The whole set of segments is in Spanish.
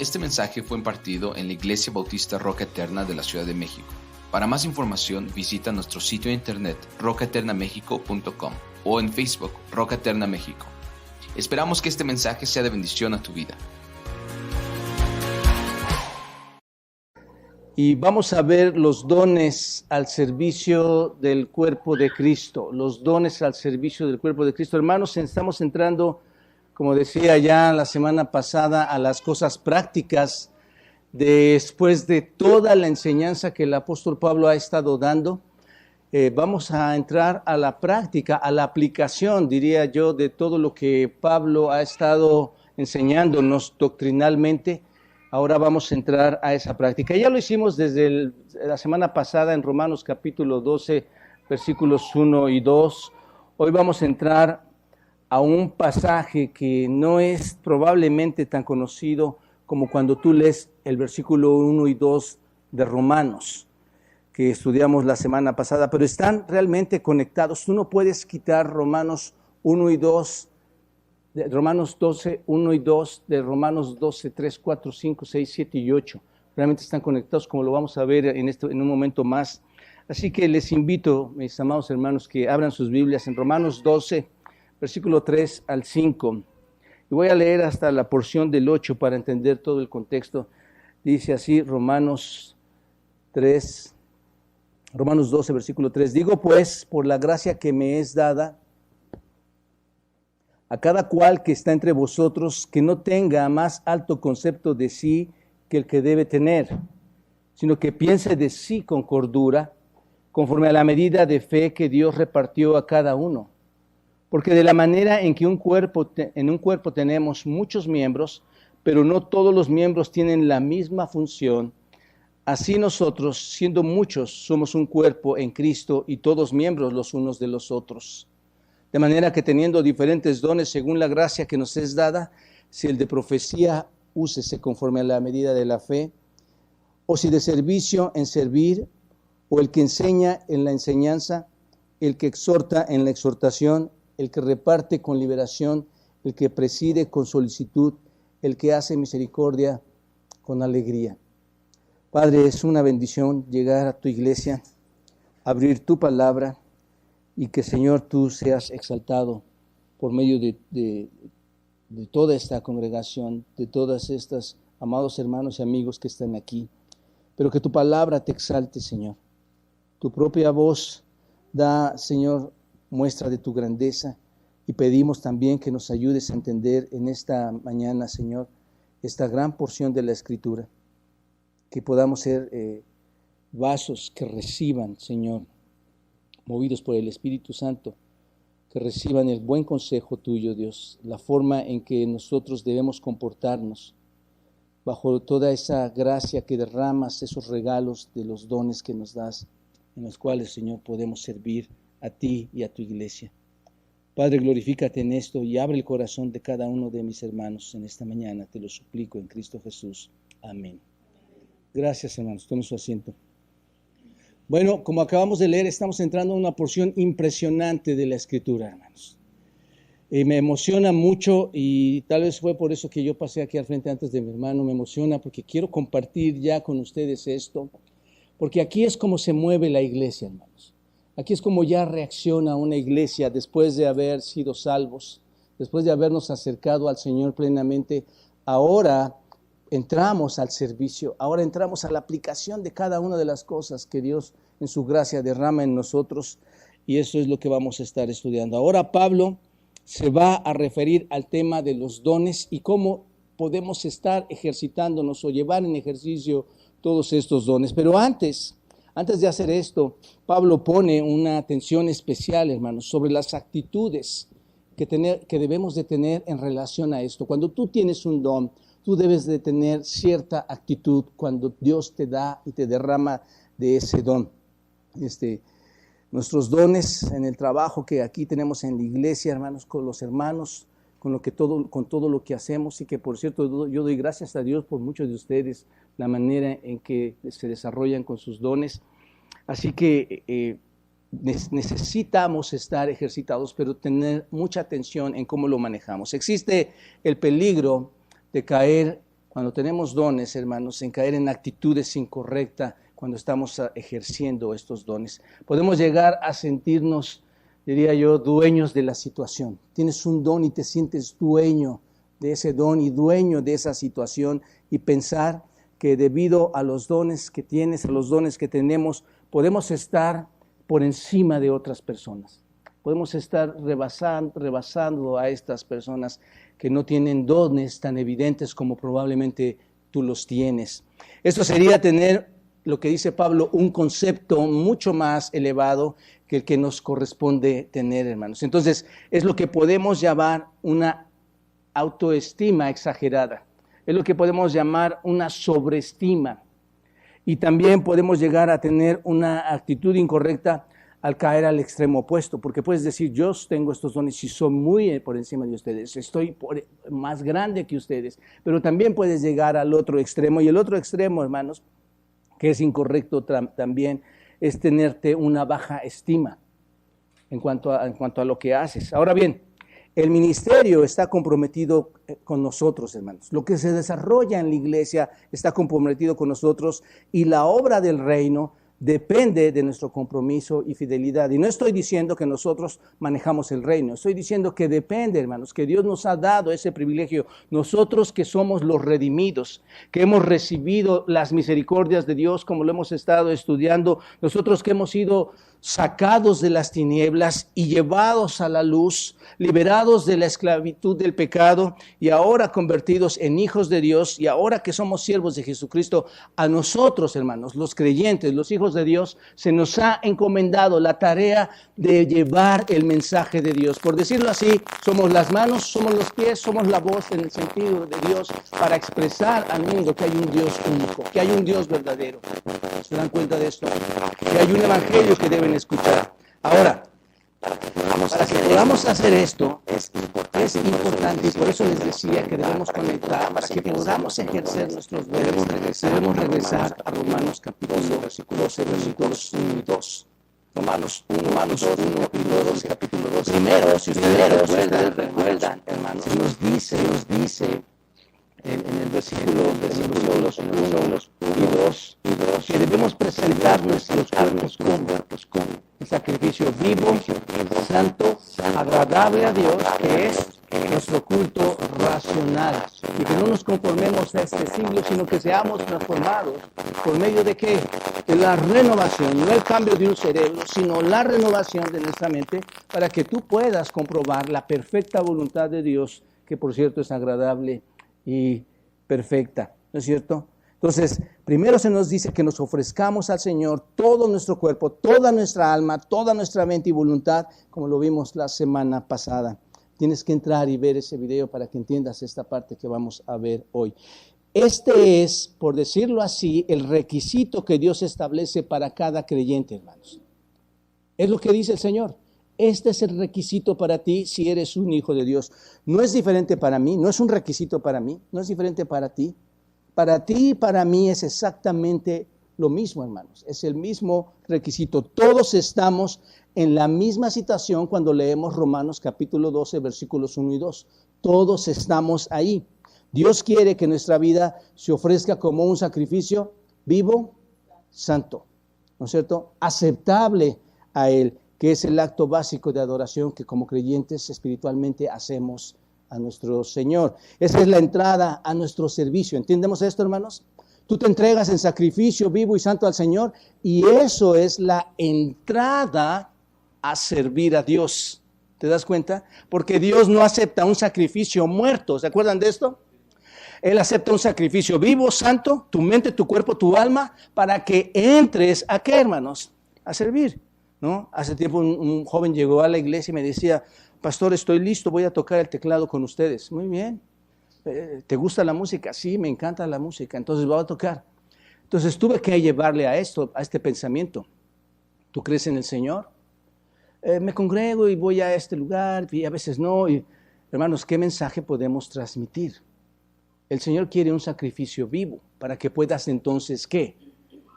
Este mensaje fue impartido en la Iglesia Bautista Roca Eterna de la Ciudad de México. Para más información, visita nuestro sitio de internet rocaeternamexico.com o en Facebook Roca Eterna México. Esperamos que este mensaje sea de bendición a tu vida. Y vamos a ver los dones al servicio del cuerpo de Cristo, los dones al servicio del cuerpo de Cristo. Hermanos, estamos entrando, como decía ya la semana pasada, a las cosas prácticas después de toda la enseñanza que el apóstol Pablo ha estado dando. Vamos a entrar a la práctica, a la aplicación, diría yo, de todo lo que Pablo ha estado enseñándonos doctrinalmente. Ahora vamos a entrar a esa práctica. Ya lo hicimos desde la semana pasada en Romanos capítulo 12, versículos 1 y 2. Hoy vamos a entrar a un pasaje que no es probablemente tan conocido como cuando tú lees el versículo 1 y 2 de Romanos, que estudiamos la semana pasada, pero están realmente conectados. Tú no puedes quitar Romanos 1 y 2, de Romanos 12, 1 y 2, de Romanos 12, 3, 4, 5, 6, 7 y 8. Realmente están conectados, como lo vamos a ver en un momento más. Así que les invito, mis amados hermanos, que abran sus Biblias en Romanos 12, versículo 3 al 5. Y voy a leer hasta la porción del 8 para entender todo el contexto. Dice así, Romanos 12, versículo 3. Digo pues, por la gracia que me es dada, a cada cual que está entre vosotros, que no tenga más alto concepto de sí que el que debe tener, sino que piense de sí con cordura, conforme a la medida de fe que Dios repartió a cada uno. Porque de la manera en que en un cuerpo tenemos muchos miembros, pero no todos los miembros tienen la misma función, así nosotros, siendo muchos, somos un cuerpo en Cristo y todos miembros los unos de los otros. De manera que teniendo diferentes dones según la gracia que nos es dada, si el de profecía, úsese conforme a la medida de la fe, o si de servicio, en servir, o el que enseña en la enseñanza, el que exhorta en la exhortación, el que reparte con liberación, el que preside con solicitud, el que hace misericordia con alegría. Padre, es una bendición llegar a tu iglesia, abrir tu palabra, y que, Señor, tú seas exaltado por medio de toda esta congregación, de todas estas amados hermanos y amigos que están aquí. Pero que tu palabra te exalte, Señor. Tu propia voz da, Señor, muestra de tu grandeza, y pedimos también que nos ayudes a entender en esta mañana, Señor, esta gran porción de la Escritura, que podamos ser vasos que reciban, Señor, movidos por el Espíritu Santo, que reciban el buen consejo tuyo, Dios, la forma en que nosotros debemos comportarnos bajo toda esa gracia que derramas, esos regalos de los dones que nos das, en los cuales, Señor, podemos servir a ti y a tu iglesia. Padre, glorifícate en esto y abre el corazón de cada uno de mis hermanos en esta mañana, te lo suplico en Cristo Jesús. Amén. Gracias, hermanos. Tomen su asiento. Bueno, como acabamos de leer, estamos entrando en una porción impresionante de la Escritura, hermanos. Me emociona mucho, y tal vez fue por eso que yo pasé aquí al frente antes de mi hermano. Me emociona porque quiero compartir ya con ustedes esto, porque aquí es como se mueve la iglesia, hermanos. Aquí es como ya reacciona una iglesia después de haber sido salvos, después de habernos acercado al Señor plenamente. Ahora entramos al servicio, ahora entramos a la aplicación de cada una de las cosas que Dios en su gracia derrama en nosotros, y eso es lo que vamos a estar estudiando. Ahora Pablo se va a referir al tema de los dones y cómo podemos estar ejercitándonos o llevar en ejercicio todos estos dones. Pero antes de hacer esto, Pablo pone una atención especial, hermanos, sobre las actitudes que debemos de tener en relación a esto. Cuando tú tienes un don, tú debes de tener cierta actitud cuando Dios te da y te derrama de ese don. Nuestros dones en el trabajo que aquí tenemos en la iglesia, hermanos, con los hermanos, con todo lo que hacemos, y que, por cierto, yo doy gracias a Dios por muchos de ustedes, la manera en que se desarrollan con sus dones. Así que necesitamos estar ejercitados, pero tener mucha atención en cómo lo manejamos. Existe el peligro de caer cuando tenemos dones, hermanos, en caer en actitudes incorrectas cuando estamos ejerciendo estos dones. Podemos llegar a sentirnos, diría yo, dueños de la situación. Tienes un don y te sientes dueño de ese don y dueño de esa situación, y pensar que debido a los dones que tienes, a los dones que tenemos, podemos estar por encima de otras personas. Podemos estar rebasando a estas personas que no tienen dones tan evidentes como probablemente tú los tienes. Esto sería tener, lo que dice Pablo, un concepto mucho más elevado que el que nos corresponde tener, hermanos. Entonces, es lo que podemos llamar una autoestima exagerada. Es lo que podemos llamar una sobreestima. Y también podemos llegar a tener una actitud incorrecta al caer al extremo opuesto, porque puedes decir, yo tengo estos dones y soy muy por encima de ustedes, estoy más grande que ustedes, pero también puedes llegar al otro extremo, y el otro extremo, hermanos, que es incorrecto también, es tenerte una baja estima en cuanto a lo que haces. Ahora bien, el ministerio está comprometido con nosotros, hermanos. Lo que se desarrolla en la iglesia está comprometido con nosotros, y la obra del reino depende de nuestro compromiso y fidelidad. Y no estoy diciendo que nosotros manejamos el reino, estoy diciendo que depende, hermanos, que Dios nos ha dado ese privilegio. Nosotros que somos los redimidos, que hemos recibido las misericordias de Dios, como lo hemos estado estudiando, nosotros que hemos sido sacados de las tinieblas y llevados a la luz, liberados de la esclavitud del pecado y ahora convertidos en hijos de Dios, y ahora que somos siervos de Jesucristo, a nosotros, hermanos, los creyentes, los hijos de Dios, se nos ha encomendado la tarea de llevar el mensaje de Dios. Por decirlo así, somos las manos, somos los pies, somos la voz en el sentido de Dios para expresar al mundo que hay un Dios único, que hay un Dios verdadero. ¿Se dan cuenta de esto? Que hay un evangelio que deben escuchar. Ahora, para que podamos hacer esto, es importante, y por eso les decía que debemos conectar, para que podamos ejercer nuestros deberes, debemos regresar a Romanos capítulo 12, versículos 1 y 2. Romanos 1 y 2, capítulo 2. Primero, si ustedes recuerdan, hermanos, nos dice en el versículo 1 y 2, que debemos presentar nuestros cuerpos como un sacrificio vivo, santo, agradable a Dios, que es nuestro culto racional. Y que no nos conformemos a este siglo, sino que seamos transformados por medio de ¿qué? De la renovación, no el cambio de un cerebro, sino la renovación de nuestra mente, para que tú puedas comprobar la perfecta voluntad de Dios, que por cierto es agradable y perfecta, ¿no es cierto? Entonces, primero se nos dice que nos ofrezcamos al Señor todo nuestro cuerpo, toda nuestra alma, toda nuestra mente y voluntad, como lo vimos la semana pasada. Tienes que entrar y ver ese video para que entiendas esta parte que vamos a ver hoy. Este es, por decirlo así, el requisito que Dios establece para cada creyente, hermanos. Es lo que dice el Señor. Este es el requisito para ti si eres un hijo de Dios. No es diferente para mí, no es un requisito para mí, no es diferente para ti. Para ti y para mí es exactamente lo mismo, hermanos. Es el mismo requisito. Todos estamos en la misma situación cuando leemos Romanos capítulo 12, versículos 1 y 2. Todos estamos ahí. Dios quiere que nuestra vida se ofrezca como un sacrificio vivo, santo, ¿no es cierto? Aceptable a Él, que es el acto básico de adoración que como creyentes espiritualmente hacemos a nuestro Señor. Esa es la entrada a nuestro servicio. ¿Entendemos esto, hermanos? Tú te entregas en sacrificio vivo y santo al Señor, y eso es la entrada a servir a Dios. ¿Te das cuenta? Porque Dios no acepta un sacrificio muerto. ¿Se acuerdan de esto? Él acepta un sacrificio vivo, santo, tu mente, tu cuerpo, tu alma, para que entres ¿a qué, hermanos? A servir, ¿no? Hace tiempo un joven llegó a la iglesia y me decía: pastor, estoy listo, voy a tocar el teclado con ustedes. Muy bien. ¿Te gusta la música? Sí, me encanta la música, entonces voy a tocar. Entonces tuve que llevarle a este pensamiento. ¿Tú crees en el Señor? Me congrego y voy a este lugar y a veces no. Y, hermanos, ¿qué mensaje podemos transmitir? El Señor quiere un sacrificio vivo para que puedas entonces, ¿qué?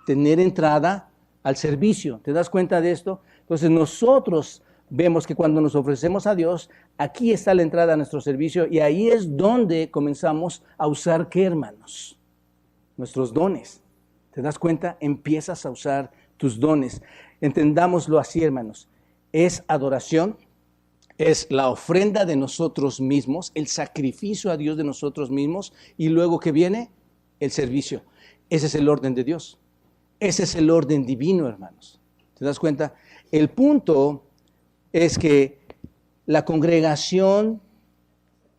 Tener entrada al servicio. ¿Te das cuenta de esto? Entonces nosotros vemos que cuando nos ofrecemos a Dios, aquí está la entrada a nuestro servicio y ahí es donde comenzamos a usar, ¿qué, hermanos? Nuestros dones. ¿Te das cuenta? Empiezas a usar tus dones. Entendámoslo así, hermanos. Es adoración, es la ofrenda de nosotros mismos, el sacrificio a Dios de nosotros mismos, y luego que viene el servicio. Ese es el orden de Dios. Ese es el orden divino, hermanos. ¿Te das cuenta? El punto es que la consagración,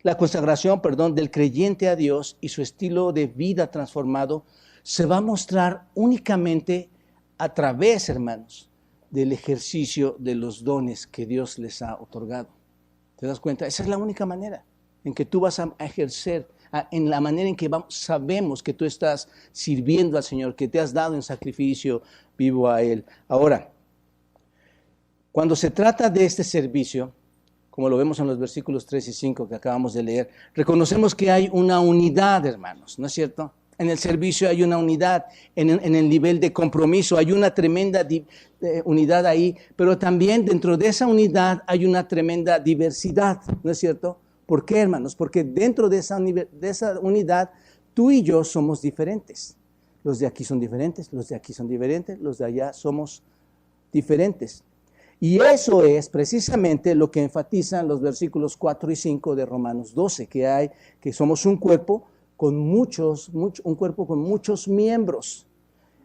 del creyente a Dios y su estilo de vida transformado se va a mostrar únicamente a través, hermanos, del ejercicio de los dones que Dios les ha otorgado. ¿Te das cuenta? Esa es la única manera en que tú vas a ejercer, en la manera en que sabemos que tú estás sirviendo al Señor, que te has dado en sacrificio vivo a Él. Ahora, cuando se trata de este servicio, como lo vemos en los versículos 3 y 5 que acabamos de leer, reconocemos que hay una unidad, hermanos, ¿no es cierto? En el servicio hay una unidad, en el nivel de compromiso hay una tremenda unidad ahí, pero también dentro de esa unidad hay una tremenda diversidad, ¿no es cierto? ¿Por qué, hermanos? Porque dentro de esa unidad tú y yo somos diferentes. Los de aquí son diferentes, los de aquí son diferentes, los de allá somos diferentes. Y eso es precisamente lo que enfatizan los versículos 4 y 5 de Romanos 12, que somos un cuerpo con muchos miembros.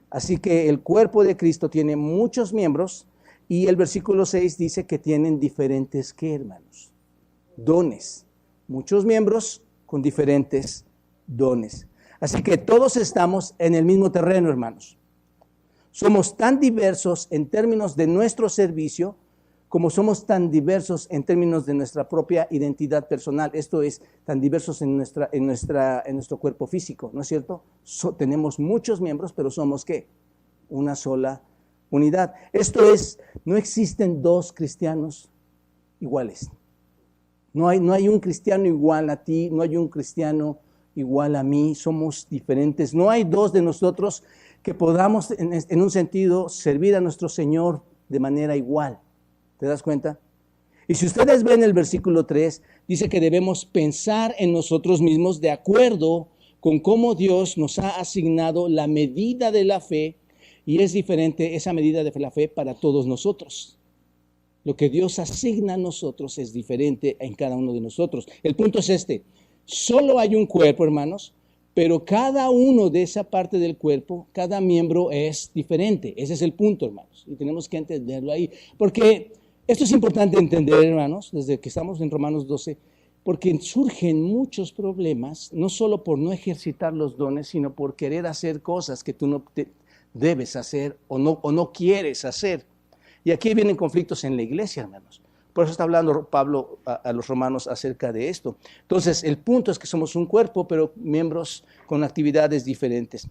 Así que el cuerpo de Cristo tiene muchos miembros y el versículo 6 dice que tienen diferentes, ¿qué, hermanos? Dones. Muchos miembros con diferentes dones. Así que todos estamos en el mismo terreno, hermanos. Somos tan diversos en términos de nuestro servicio como somos tan diversos en términos de nuestra propia identidad personal. Esto es, tan diversos en nuestro cuerpo físico, ¿no es cierto? Tenemos muchos miembros, pero somos, ¿qué? Una sola unidad. Esto es, no existen dos cristianos iguales. No hay un cristiano igual a ti, no hay un cristiano igual a mí, somos diferentes. No hay dos de nosotros que podamos en un sentido servir a nuestro Señor de manera igual. ¿Te das cuenta? Y si ustedes ven el versículo 3, dice que debemos pensar en nosotros mismos de acuerdo con cómo Dios nos ha asignado la medida de la fe, y es diferente esa medida de la fe para todos nosotros. Lo que Dios asigna a nosotros es diferente en cada uno de nosotros. El punto es este: solo hay un cuerpo, hermanos, pero cada uno de esa parte del cuerpo, cada miembro es diferente. Ese es el punto, hermanos, y tenemos que entenderlo ahí. Porque esto es importante entender, hermanos, desde que estamos en Romanos 12, porque surgen muchos problemas, no solo por no ejercitar los dones, sino por querer hacer cosas que tú no debes hacer o no quieres hacer. Y aquí vienen conflictos en la iglesia, hermanos. Por eso está hablando Pablo a los romanos acerca de esto. Entonces, el punto es que somos un cuerpo, pero miembros con actividades diferentes.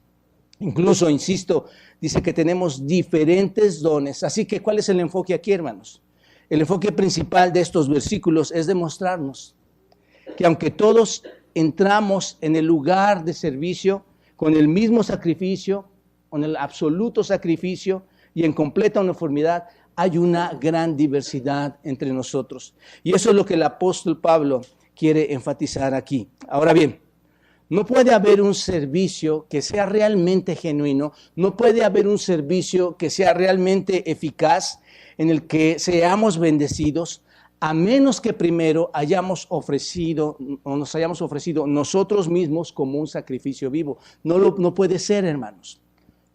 Incluso, insisto, dice que tenemos diferentes dones. Así que, ¿cuál es el enfoque aquí, hermanos? El enfoque principal de estos versículos es demostrarnos que aunque todos entramos en el lugar de servicio con el mismo sacrificio, con el absoluto sacrificio y en completa uniformidad, hay una gran diversidad entre nosotros. Y eso es lo que el apóstol Pablo quiere enfatizar aquí. Ahora bien, no puede haber un servicio que sea realmente genuino, no puede haber un servicio que sea realmente eficaz, en el que seamos bendecidos, a menos que primero hayamos ofrecido o nos hayamos ofrecido nosotros mismos como un sacrificio vivo. No puede ser, hermanos.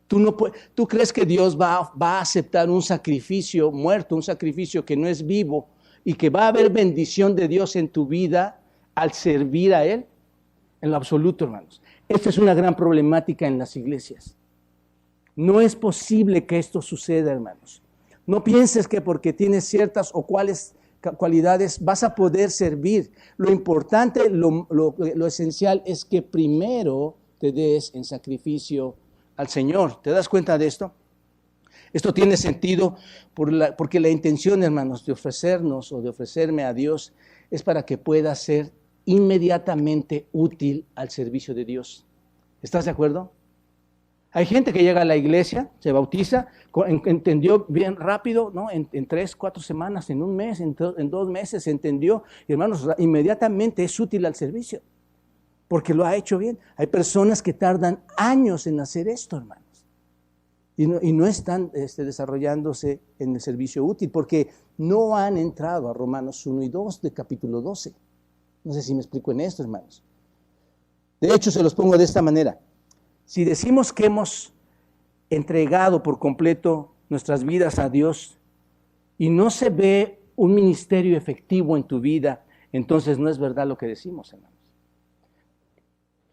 ¿Tú crees que Dios va a aceptar un sacrificio muerto, un sacrificio que no es vivo, y que va a haber bendición de Dios en tu vida al servir a Él? En lo absoluto, hermanos. Esta es una gran problemática en las iglesias. No es posible que esto suceda, hermanos. No pienses que porque tienes ciertas o cuales cualidades vas a poder servir. Lo importante, lo esencial es que primero te des en sacrificio al Señor. ¿Te das cuenta de esto? Esto tiene sentido porque la intención, hermanos, de ofrecernos o de ofrecerme a Dios es para que pueda ser inmediatamente útil al servicio de Dios. ¿Estás de acuerdo? Hay gente que llega a la iglesia, se bautiza, entendió bien rápido, ¿no? En 3, 4 semanas, en un mes, en 2 meses entendió. Y hermanos, inmediatamente es útil al servicio, porque lo ha hecho bien. Hay personas que tardan años en hacer esto, hermanos. Y no están desarrollándose en el servicio útil, porque no han entrado a Romanos 1 y 2 del capítulo 12. No sé si me explico en esto, hermanos. De hecho, se los pongo de esta manera. Si decimos que hemos entregado por completo nuestras vidas a Dios y no se ve un ministerio efectivo en tu vida, entonces no es verdad lo que decimos, hermanos.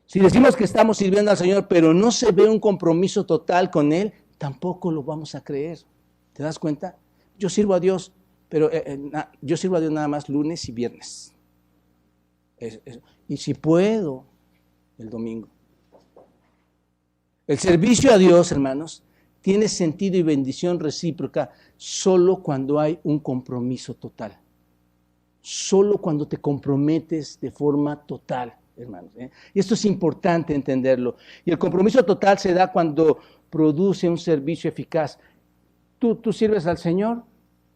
Si decimos que estamos sirviendo al Señor, pero no se ve un compromiso total con Él, tampoco lo vamos a creer. ¿Te das cuenta? Yo sirvo a Dios, pero yo sirvo a Dios nada más lunes y viernes. Y si puedo, el domingo. El servicio a Dios, hermanos, tiene sentido y bendición recíproca solo cuando hay un compromiso total. Solo cuando te comprometes de forma total, hermanos. Y esto es importante entenderlo. Y el compromiso total se da cuando produce un servicio eficaz. Tú sirves al Señor,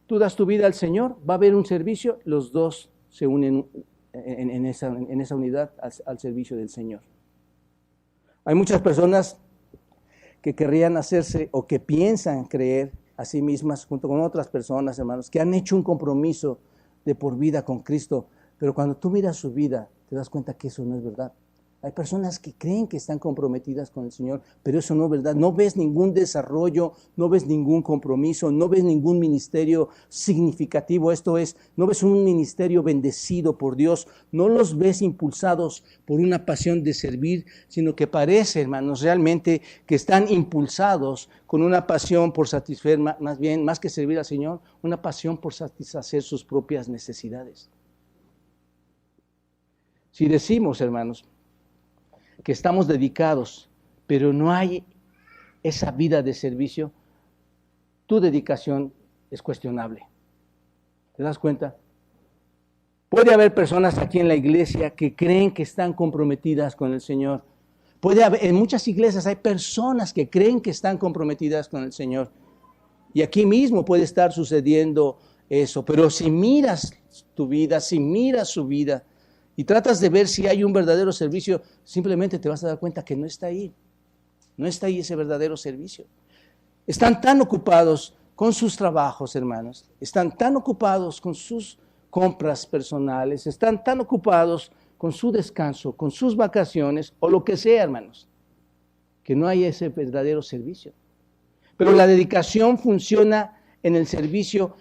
tú das tu vida al Señor, va a haber un servicio, los dos se unen en esa unidad al servicio del Señor. Hay muchas personas que querrían hacerse o que piensan creer a sí mismas junto con otras personas, hermanos, que han hecho un compromiso de por vida con Cristo, pero cuando tú miras su vida, te das cuenta que eso no es verdad. Hay personas que creen que están comprometidas con el Señor, pero eso no es verdad. No ves ningún desarrollo, no ves ningún compromiso, no ves ningún ministerio significativo. Esto es, no ves un ministerio bendecido por Dios, no los ves impulsados por una pasión de servir, sino que parece, hermanos, realmente que están impulsados con una pasión por satisfacer, más bien, más que servir al Señor, una pasión por satisfacer sus propias necesidades. Si decimos, hermanos, que estamos dedicados, pero no hay esa vida de servicio, tu dedicación es cuestionable. ¿Te das cuenta? Puede haber personas aquí en la iglesia que creen que están comprometidas con el Señor. En muchas iglesias hay personas que creen que están comprometidas con el Señor. Y aquí mismo puede estar sucediendo eso. Pero si miras tu vida, si miras su vida, y tratas de ver si hay un verdadero servicio, simplemente te vas a dar cuenta que no está ahí. No está ahí ese verdadero servicio. Están tan ocupados con sus trabajos, hermanos. Están tan ocupados con sus compras personales. Están tan ocupados con su descanso, con sus vacaciones o lo que sea, hermanos, que no hay ese verdadero servicio. Pero la dedicación funciona en el servicio.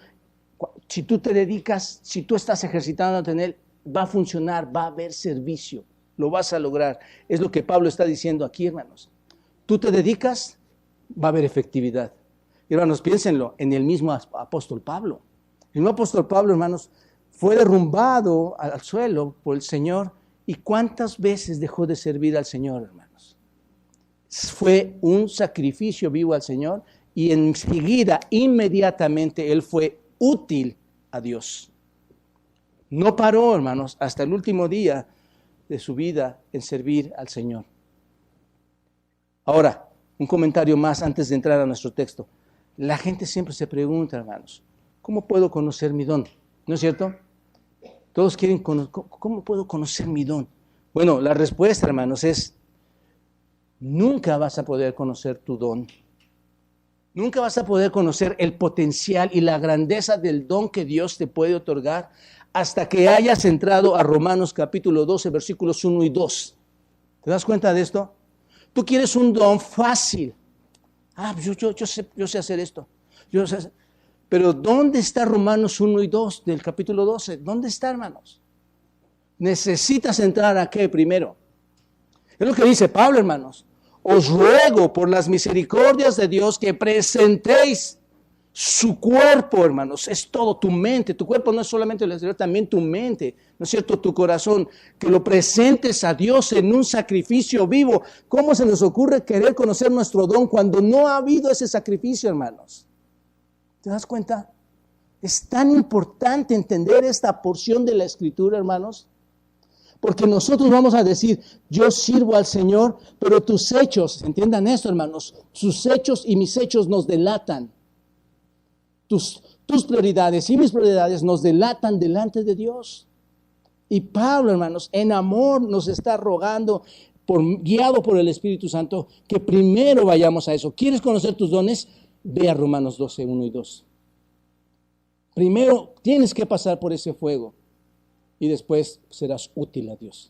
Si tú te dedicas, si tú estás ejercitándote en él, va a funcionar, va a haber servicio, lo vas a lograr. Es lo que Pablo está diciendo aquí, hermanos. Tú te dedicas, va a haber efectividad. Hermanos, piénsenlo, en el mismo apóstol Pablo. El mismo apóstol Pablo, hermanos, fue derrumbado al suelo por el Señor. ¿Y cuántas veces dejó de servir al Señor, hermanos? Fue un sacrificio vivo al Señor y enseguida, inmediatamente, él fue útil a Dios. No paró, hermanos, hasta el último día de su vida en servir al Señor. Ahora, un comentario más antes de entrar a nuestro texto. La gente siempre se pregunta, hermanos, ¿cómo puedo conocer mi don? ¿No es cierto? Todos quieren conocer, ¿cómo puedo conocer mi don? Bueno, la respuesta, hermanos, es, nunca vas a poder conocer tu don. Nunca vas a poder conocer el potencial y la grandeza del don que Dios te puede otorgar hasta que hayas entrado a Romanos capítulo 12, versículos 1 y 2. ¿Te das cuenta de esto? Tú quieres un don fácil. Yo sé hacer esto. Pero ¿dónde está Romanos 1 y 2 del capítulo 12? ¿Dónde está, hermanos? Necesitas entrar a ¿qué primero? Es lo que dice Pablo, hermanos. Os ruego por las misericordias de Dios que presentéis su cuerpo, hermanos, es todo, tu mente, tu cuerpo no es solamente el exterior, también tu mente, ¿no es cierto? Tu corazón, que lo presentes a Dios en un sacrificio vivo. ¿Cómo se nos ocurre querer conocer nuestro don cuando no ha habido ese sacrificio, hermanos? ¿Te das cuenta? Es tan importante entender esta porción de la Escritura, hermanos, Porque nosotros vamos a decir, yo sirvo al Señor, pero tus hechos, entiendan esto, hermanos, sus hechos y mis hechos nos delatan. Tus prioridades y mis prioridades nos delatan delante de Dios. Y Pablo, hermanos, en amor nos está rogando, guiado por el Espíritu Santo, que primero vayamos a eso. ¿Quieres conocer tus dones? Ve a Romanos 12, 1 y 2. Primero tienes que pasar por ese fuego y después serás útil a Dios.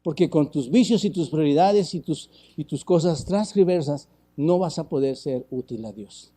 Porque con tus vicios y tus prioridades y tus cosas transgresivas no vas a poder ser útil a Dios.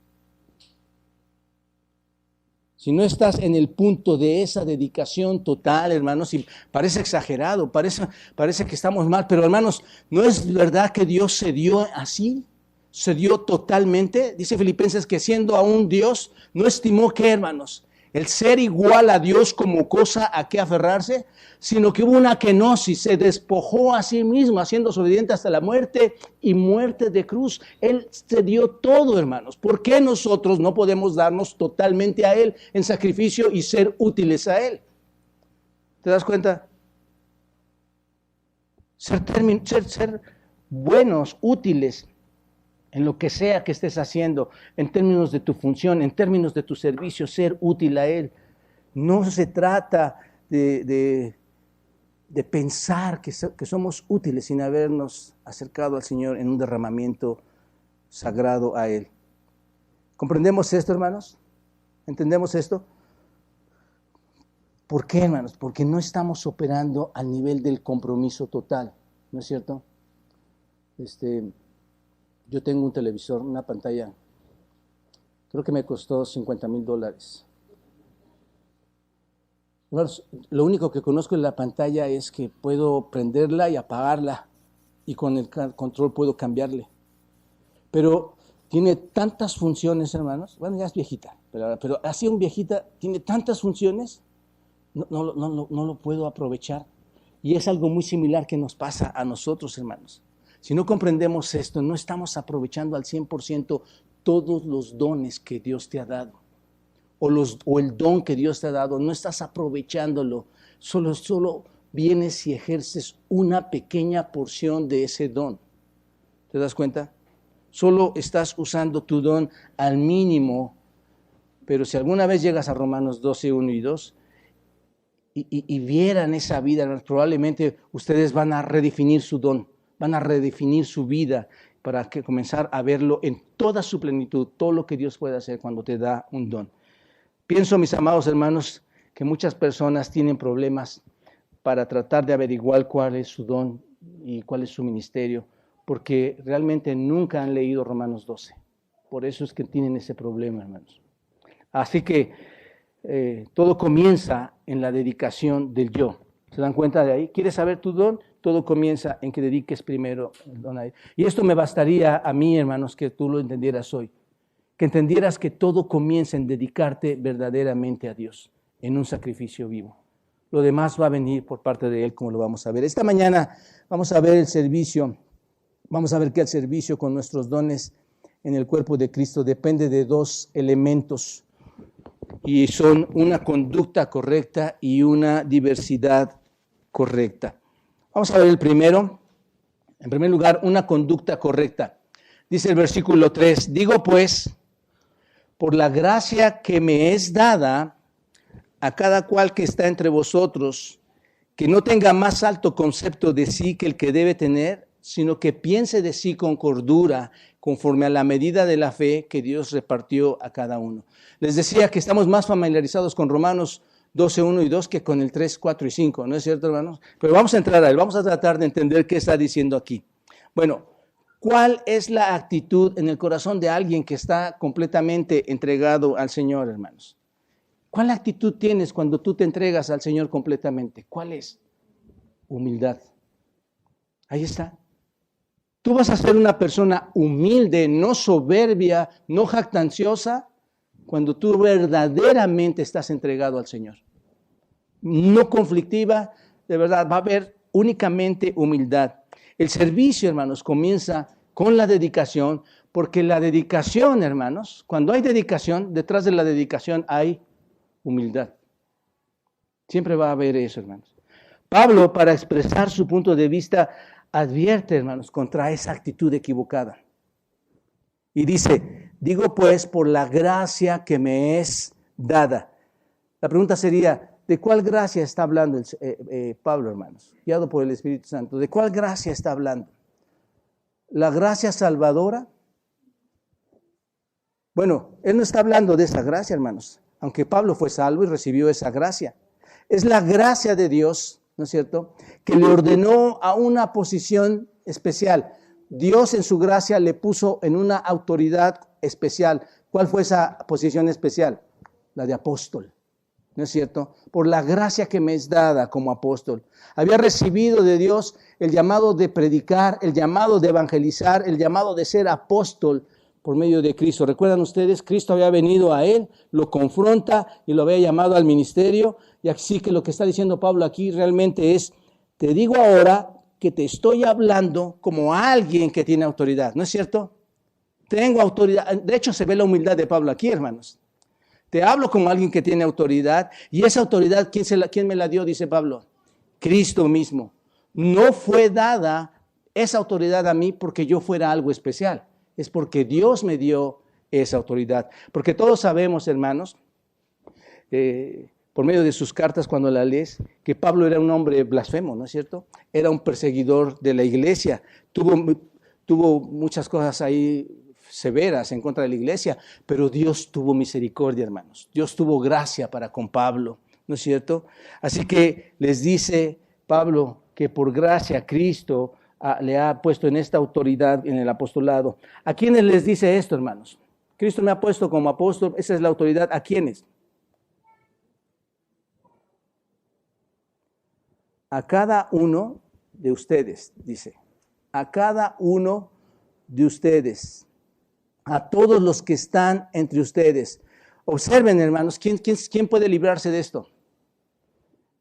Si no estás en el punto de esa dedicación total, hermanos, y parece exagerado, parece que estamos mal, pero hermanos, ¿no es verdad que Dios se dio así? Se dio totalmente. Dice Filipenses que siendo aún Dios, no estimó que, hermanos, el ser igual a Dios como cosa a que aferrarse, sino que hubo una kenosis, se despojó a sí mismo, haciéndose obediente hasta la muerte y muerte de cruz. Él se dio todo, hermanos. ¿Por qué nosotros no podemos darnos totalmente a Él en sacrificio y ser útiles a Él? ¿Te das cuenta? Ser buenos, útiles en lo que sea que estés haciendo, en términos de tu función, en términos de tu servicio, ser útil a Él. No se trata de pensar que somos útiles sin habernos acercado al Señor en un derramamiento sagrado a Él. ¿Comprendemos esto, hermanos? ¿Entendemos esto? ¿Por qué, hermanos? Porque no estamos operando al nivel del compromiso total, ¿no es cierto? Yo tengo un televisor, una pantalla, creo que me costó $50,000. Lo único que conozco en la pantalla es que puedo prenderla y apagarla y con el control puedo cambiarle. Pero tiene tantas funciones, hermanos. Bueno, ya es viejita, pero así un viejita tiene tantas funciones, no lo puedo aprovechar. Y es algo muy similar que nos pasa a nosotros, hermanos. Si no comprendemos esto, no estamos aprovechando al 100% todos los dones que Dios te ha dado. O el don que Dios te ha dado, no estás aprovechándolo. Solo vienes y ejerces una pequeña porción de ese don. ¿Te das cuenta? Solo estás usando tu don al mínimo. Pero si alguna vez llegas a Romanos 12, 1 y 2, y vieran esa vida, probablemente ustedes van a redefinir su don. Van a redefinir su vida para comenzar a verlo en toda su plenitud, todo lo que Dios puede hacer cuando te da un don. Pienso, mis amados hermanos, que muchas personas tienen problemas para tratar de averiguar cuál es su don y cuál es su ministerio, porque realmente nunca han leído Romanos 12. Por eso es que tienen ese problema, hermanos. Así que todo comienza en la dedicación del yo. ¿Se dan cuenta de ahí? ¿Quieres saber tu don? Todo comienza en que dediques primero el don a Él. Y esto me bastaría a mí, hermanos, que tú lo entendieras hoy. Que entendieras que todo comienza en dedicarte verdaderamente a Dios, en un sacrificio vivo. Lo demás va a venir por parte de Él, como lo vamos a ver. Esta mañana vamos a ver el servicio. Vamos a ver que el servicio con nuestros dones en el cuerpo de Cristo depende de dos elementos. Y son una conducta correcta y una diversidad correcta. Vamos a ver el primero. En primer lugar, una conducta correcta. Dice el versículo 3, digo pues, por la gracia que me es dada a cada cual que está entre vosotros, que no tenga más alto concepto de sí que el que debe tener, sino que piense de sí con cordura, conforme a la medida de la fe que Dios repartió a cada uno. Les decía que estamos más familiarizados con Romanos 12, 1 y 2 que con el 3, 4 y 5, ¿no es cierto, hermanos? Pero vamos a entrar a él, vamos a tratar de entender qué está diciendo aquí. Bueno, ¿cuál es la actitud en el corazón de alguien que está completamente entregado al Señor, hermanos? ¿Cuál actitud tienes cuando tú te entregas al Señor completamente? ¿Cuál es? Humildad. Ahí está. Tú vas a ser una persona humilde, no soberbia, no jactanciosa, cuando tú verdaderamente estás entregado al Señor. No conflictiva, de verdad, va a haber únicamente humildad. El servicio, hermanos, comienza con la dedicación, porque la dedicación, hermanos, cuando hay dedicación, detrás de la dedicación hay humildad. Siempre va a haber eso, hermanos. Pablo, para expresar su punto de vista, advierte, hermanos, contra esa actitud equivocada. Y dice, digo pues, por la gracia que me es dada. La pregunta sería, ¿de cuál gracia está hablando Pablo, hermanos? Guiado por el Espíritu Santo. ¿De cuál gracia está hablando? ¿La gracia salvadora? Bueno, él no está hablando de esa gracia, hermanos, aunque Pablo fue salvo y recibió esa gracia. Es la gracia de Dios, ¿no es cierto?, que le ordenó a una posición especial. Dios en su gracia le puso en una autoridad especial. ¿Cuál fue esa posición especial? La de apóstol, ¿no es cierto? Por la gracia que me es dada como apóstol. Había recibido de Dios el llamado de predicar, el llamado de evangelizar, el llamado de ser apóstol por medio de Cristo. ¿Recuerdan ustedes? Cristo había venido a él, lo confronta y lo había llamado al ministerio. Y así que lo que está diciendo Pablo aquí realmente es, te digo ahora que te estoy hablando como a alguien que tiene autoridad, ¿no es cierto? Tengo autoridad. De hecho, se ve la humildad de Pablo aquí, hermanos. Te hablo como alguien que tiene autoridad. Y esa autoridad, ¿quién me la dio? Dice Pablo. Cristo mismo. No fue dada esa autoridad a mí porque yo fuera algo especial. Es porque Dios me dio esa autoridad. Porque todos sabemos, hermanos, por medio de sus cartas cuando la lees, que Pablo era un hombre blasfemo, ¿no es cierto? Era un perseguidor de la iglesia. Tuvo muchas cosas ahí severas en contra de la iglesia, pero Dios tuvo misericordia, hermanos. Dios tuvo gracia para con Pablo, ¿no es cierto? Así que les dice Pablo que por gracia Cristo le ha puesto en esta autoridad en el apostolado. ¿A quiénes les dice esto, hermanos? Cristo me ha puesto como apóstol, esa es la autoridad. ¿A quiénes? A cada uno de ustedes, dice. A cada uno de ustedes. A todos los que están entre ustedes. Observen, hermanos, ¿quién puede librarse de esto?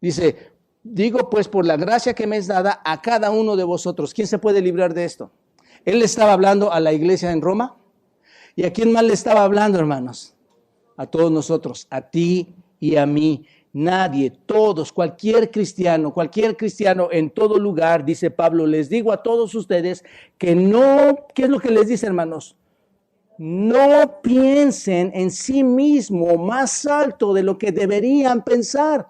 Dice, digo pues por la gracia que me es dada a cada uno de vosotros. ¿Quién se puede librar de esto? Él le estaba hablando a la iglesia en Roma. ¿Y a quién más le estaba hablando, hermanos? A todos nosotros, a ti y a mí. Nadie, todos, cualquier cristiano en todo lugar, dice Pablo, les digo a todos ustedes que no, ¿qué es lo que les dice, hermanos? No piensen en sí mismo más alto de lo que deberían pensar.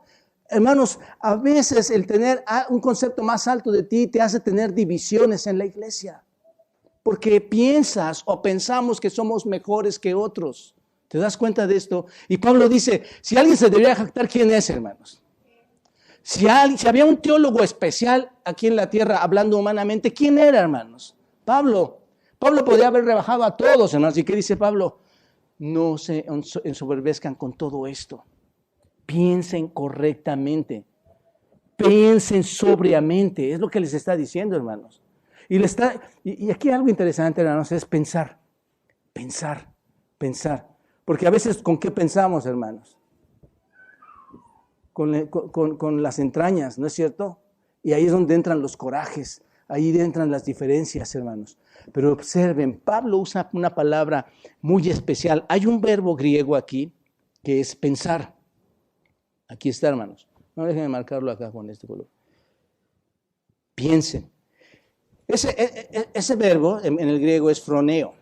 Hermanos, a veces el tener un concepto más alto de ti te hace tener divisiones en la iglesia. Porque piensas o pensamos que somos mejores que otros. ¿Te das cuenta de esto? Y Pablo dice, si alguien se debería jactar, ¿quién es, hermanos? Si había un teólogo especial aquí en la tierra hablando humanamente, ¿quién era, hermanos? Pablo. Pablo podía haber rebajado a todos, hermanos. ¿Y qué dice Pablo? No se ensoberbezcan con todo esto. Piensen correctamente. Piensen sobriamente. Es lo que les está diciendo, hermanos. Y aquí algo interesante, hermanos, es pensar. Porque a veces, ¿con qué pensamos, hermanos? Con las entrañas, ¿no es cierto? Y ahí es donde entran los corajes, ahí entran las diferencias, hermanos. Pero observen, Pablo usa una palabra muy especial. Hay un verbo griego aquí que es pensar. Aquí está, hermanos. No déjenme marcarlo acá con este color. Piensen. Ese verbo en el griego es froneo.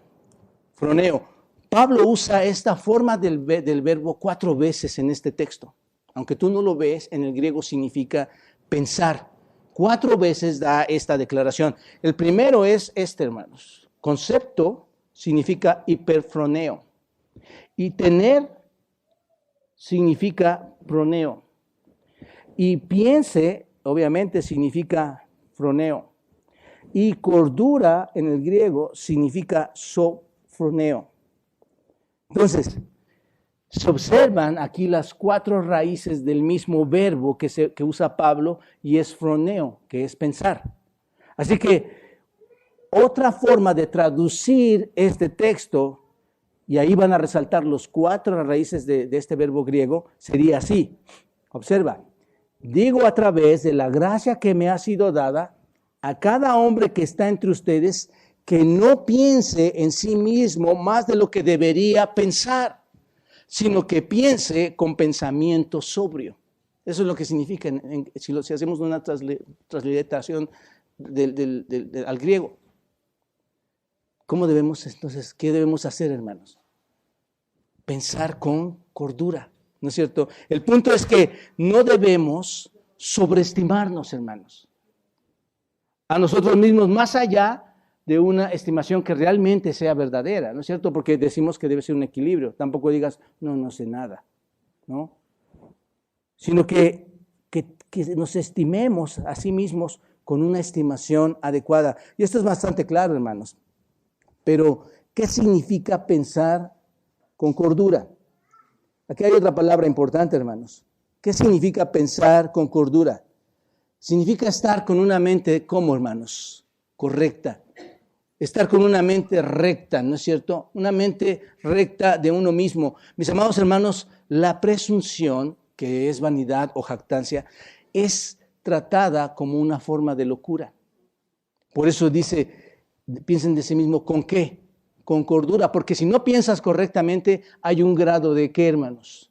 Pablo usa esta forma del verbo 4 veces en este texto. Aunque tú no lo ves, en el griego significa pensar. 4 veces da esta declaración. El primero es este, hermanos. Concepto significa hiperfroneo. Y tener significa proneo. Y piense, obviamente, significa froneo. Y cordura en el griego significa sofroneo. Entonces, se observan aquí las 4 raíces del mismo verbo que usa Pablo y es froneo, que es pensar. Así que otra forma de traducir este texto, y ahí van a resaltar los 4 raíces de este verbo griego, sería así. Observa, digo a través de la gracia que me ha sido dada a cada hombre que está entre ustedes, que no piense en sí mismo más de lo que debería pensar, sino que piense con pensamiento sobrio. Eso es lo que significa si hacemos una transliteración al griego. ¿Cómo debemos entonces? ¿Qué debemos hacer, hermanos? Pensar con cordura, ¿no es cierto? El punto es que no debemos sobreestimarnos, hermanos, a nosotros mismos, más allá de una estimación que realmente sea verdadera, ¿no es cierto? Porque decimos que debe ser un equilibrio. Tampoco digas, no sé nada, ¿no? Sino que nos estimemos a sí mismos con una estimación adecuada. Y esto es bastante claro, hermanos. Pero, ¿qué significa pensar con cordura? Aquí hay otra palabra importante, hermanos. ¿Qué significa pensar con cordura? Significa estar con una mente, ¿cómo, hermanos? Correcta. Estar con una mente recta, ¿no es cierto? Una mente recta de uno mismo. Mis amados hermanos, la presunción, que es vanidad o jactancia, es tratada como una forma de locura. Por eso dice, piensen de sí mismo, ¿con qué? Con cordura, porque si no piensas correctamente, hay un grado de ¿qué, hermanos?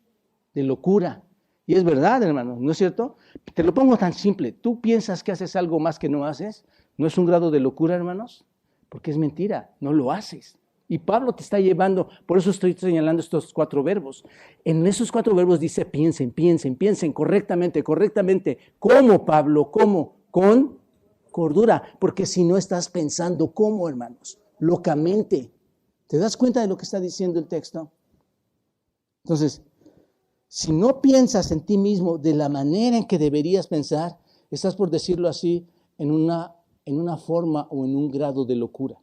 De locura. Y es verdad, hermanos, ¿no es cierto? Te lo pongo tan simple. ¿Tú piensas que haces algo más que no haces? ¿No es un grado de locura, hermanos? Porque es mentira, no lo haces. Y Pablo te está llevando, por eso estoy señalando estos 4 verbos. En esos 4 verbos dice piensen correctamente. ¿Cómo, Pablo? ¿Cómo? Con cordura. Porque si no estás pensando, ¿cómo, hermanos? Locamente. ¿Te das cuenta de lo que está diciendo el texto? Entonces, si no piensas en ti mismo de la manera en que deberías pensar, estás, por decirlo así, en una forma o en un grado de locura.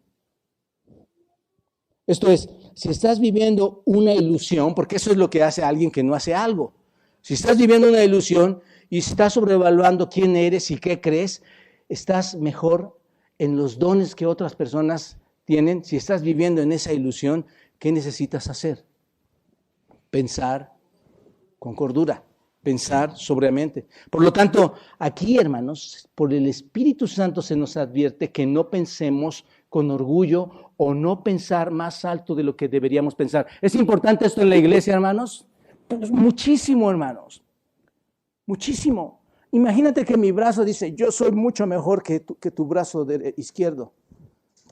Esto es, si estás viviendo una ilusión, porque eso es lo que hace alguien que no hace algo. Si estás viviendo una ilusión y estás sobrevaluando quién eres y qué crees, estás mejor en los dones que otras personas tienen. Si estás viviendo en esa ilusión, ¿qué necesitas hacer? Pensar con cordura, pensar sobriamente. Por lo tanto, aquí, hermanos, por el Espíritu Santo se nos advierte que no pensemos con orgullo o no pensar más alto de lo que deberíamos pensar. ¿Es importante esto en la iglesia, hermanos? Pues muchísimo, hermanos. Muchísimo. Imagínate que mi brazo dice, yo soy mucho mejor que tu brazo izquierdo.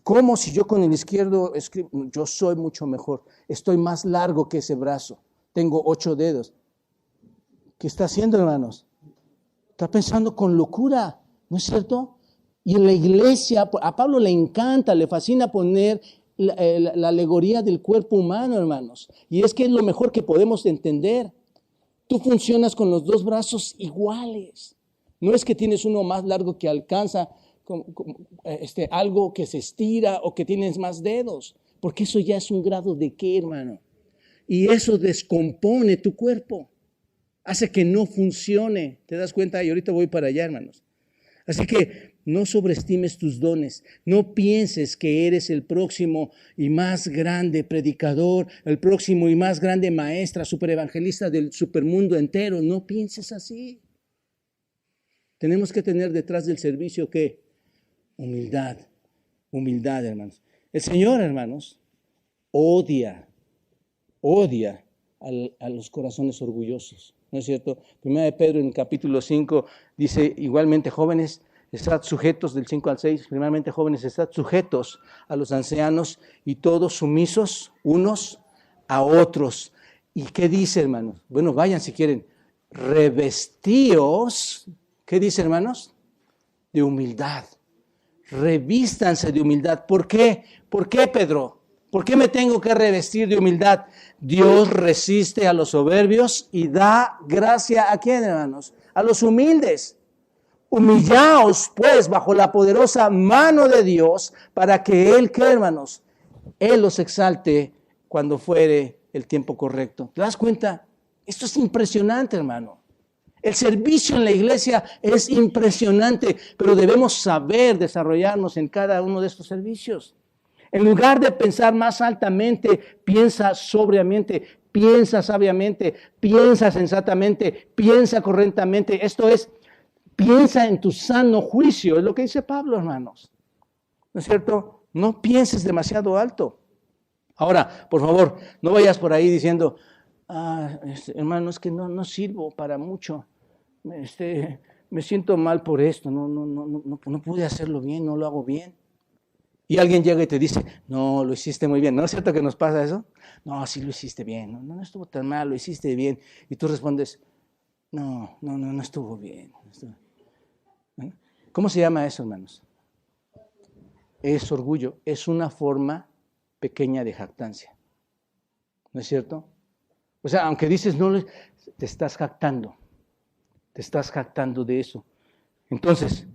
¿Cómo si yo con el izquierdo escribo? Yo soy mucho mejor. Estoy más largo que ese brazo. Tengo 8 dedos. ¿Qué está haciendo, hermanos? Está pensando con locura, ¿no es cierto? Y en la iglesia, a Pablo le encanta, le fascina poner la alegoría del cuerpo humano, hermanos. Y es que es lo mejor que podemos entender. Tú funcionas con los 2 brazos iguales. No es que tienes uno más largo que alcanza algo que se estira o que tienes más dedos. Porque eso ya es un grado de qué, hermano. Y eso descompone tu cuerpo. Hace que no funcione. ¿Te das cuenta? Y ahorita voy para allá, hermanos. Así que no sobreestimes tus dones. No pienses que eres el próximo y más grande predicador, el próximo y más grande maestra, superevangelista del supermundo entero. No pienses así. Tenemos que tener detrás del servicio, ¿qué? Humildad. Humildad, hermanos. El Señor, hermanos, odia a los corazones orgullosos. ¿No es cierto? Primera de Pedro en el capítulo 5 dice, igualmente jóvenes, estad sujetos, del 5 al 6, primeramente jóvenes, estad sujetos a los ancianos y todos sumisos unos a otros. ¿Y qué dice, hermanos? Bueno, vayan si quieren, revestíos, ¿qué dice, hermanos? De humildad. Revístanse de humildad. ¿Por qué? ¿Por qué, Pedro? ¿Por qué me tengo que revestir de humildad? Dios resiste a los soberbios y da gracia ¿a quién, hermanos? A los humildes. Humillaos, pues, bajo la poderosa mano de Dios, para que Él, ¿qué, hermanos? Él los exalte cuando fuere el tiempo correcto. ¿Te das cuenta? Esto es impresionante, hermano. El servicio en la iglesia es impresionante, pero debemos saber desarrollarnos en cada uno de estos servicios. En lugar de pensar más altamente, piensa sobriamente, piensa sabiamente, piensa sensatamente, piensa correctamente. Esto es, piensa en tu sano juicio, es lo que dice Pablo, hermanos. ¿No es cierto? No pienses demasiado alto. Ahora, por favor, no vayas por ahí diciendo, hermano, es que no sirvo para mucho. me siento mal por esto, no pude hacerlo bien, no lo hago bien. Y alguien llega y te dice, no, lo hiciste muy bien. ¿No es cierto que nos pasa eso? No, sí lo hiciste bien, no estuvo tan mal, lo hiciste bien. Y tú respondes, no estuvo bien. ¿Cómo se llama eso, hermanos? Es orgullo, es una forma pequeña de jactancia. ¿No es cierto? O sea, aunque dices, no, te estás jactando de eso. Entonces,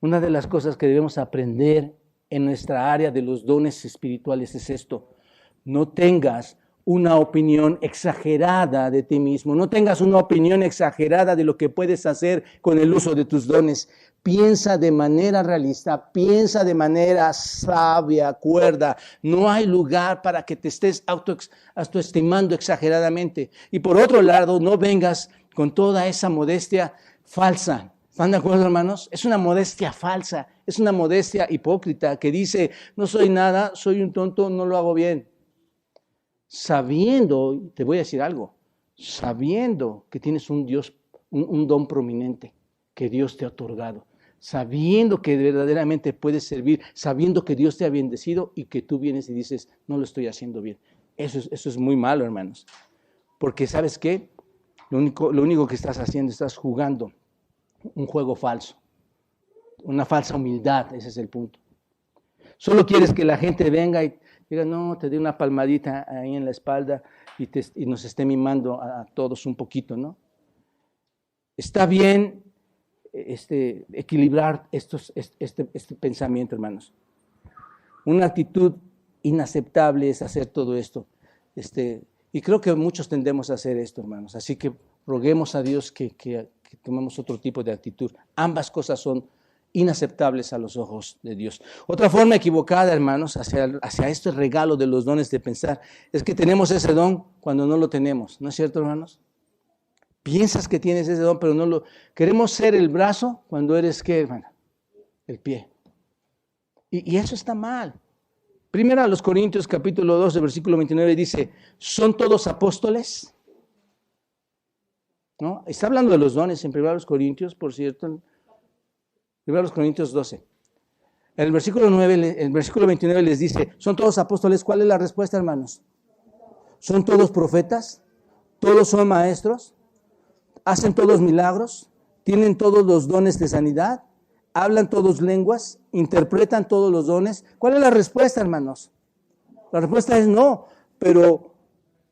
una de las cosas que debemos aprender en nuestra área de los dones espirituales es esto: no tengas una opinión exagerada de ti mismo, no tengas una opinión exagerada de lo que puedes hacer con el uso de tus dones. Piensa de manera realista, piensa de manera sabia, cuerda. No hay lugar para que te estés autoestimando exageradamente. Y por otro lado, no vengas con toda esa modestia falsa. ¿Están de acuerdo, hermanos? Es una modestia falsa, es una modestia hipócrita que dice, no soy nada, soy un tonto, no lo hago bien. Sabiendo, te voy a decir algo, sabiendo que tienes un Dios, un don prominente que Dios te ha otorgado, sabiendo que verdaderamente puedes servir, sabiendo que Dios te ha bendecido y que tú vienes y dices, no lo estoy haciendo bien. Eso es muy malo, hermanos, porque ¿sabes qué? Lo único que estás haciendo, estás jugando un juego falso, una falsa humildad, ese es el punto. Solo quieres que la gente venga y diga, no, te dé una palmadita ahí en la espalda y nos esté mimando a todos un poquito, ¿no? Está bien equilibrar este pensamiento, hermanos. Una actitud inaceptable es hacer todo esto. Y creo que muchos tendemos a hacer esto, hermanos. Así que roguemos a Dios que tomemos otro tipo de actitud. Ambas cosas son inaceptables a los ojos de Dios. Otra forma equivocada, hermanos, hacia este regalo de los dones de pensar, es que tenemos ese don cuando no lo tenemos. ¿No es cierto, hermanos? Piensas que tienes ese don, pero no lo... Queremos ser el brazo cuando eres, ¿qué, hermano? El pie. Y eso está mal. Primero a los Corintios, capítulo 2, versículo 29, dice, ¿son todos apóstoles? ¿No? Está hablando de los dones en 1 Corintios, por cierto, 1 Corintios 12. En el versículo 29 les dice, ¿son todos apóstoles? ¿Cuál es la respuesta, hermanos? ¿Son todos profetas? ¿Todos son maestros? ¿Hacen todos milagros? ¿Tienen todos los dones de sanidad? ¿Hablan todos lenguas? ¿Interpretan todos los dones? ¿Cuál es la respuesta, hermanos? La respuesta es no, pero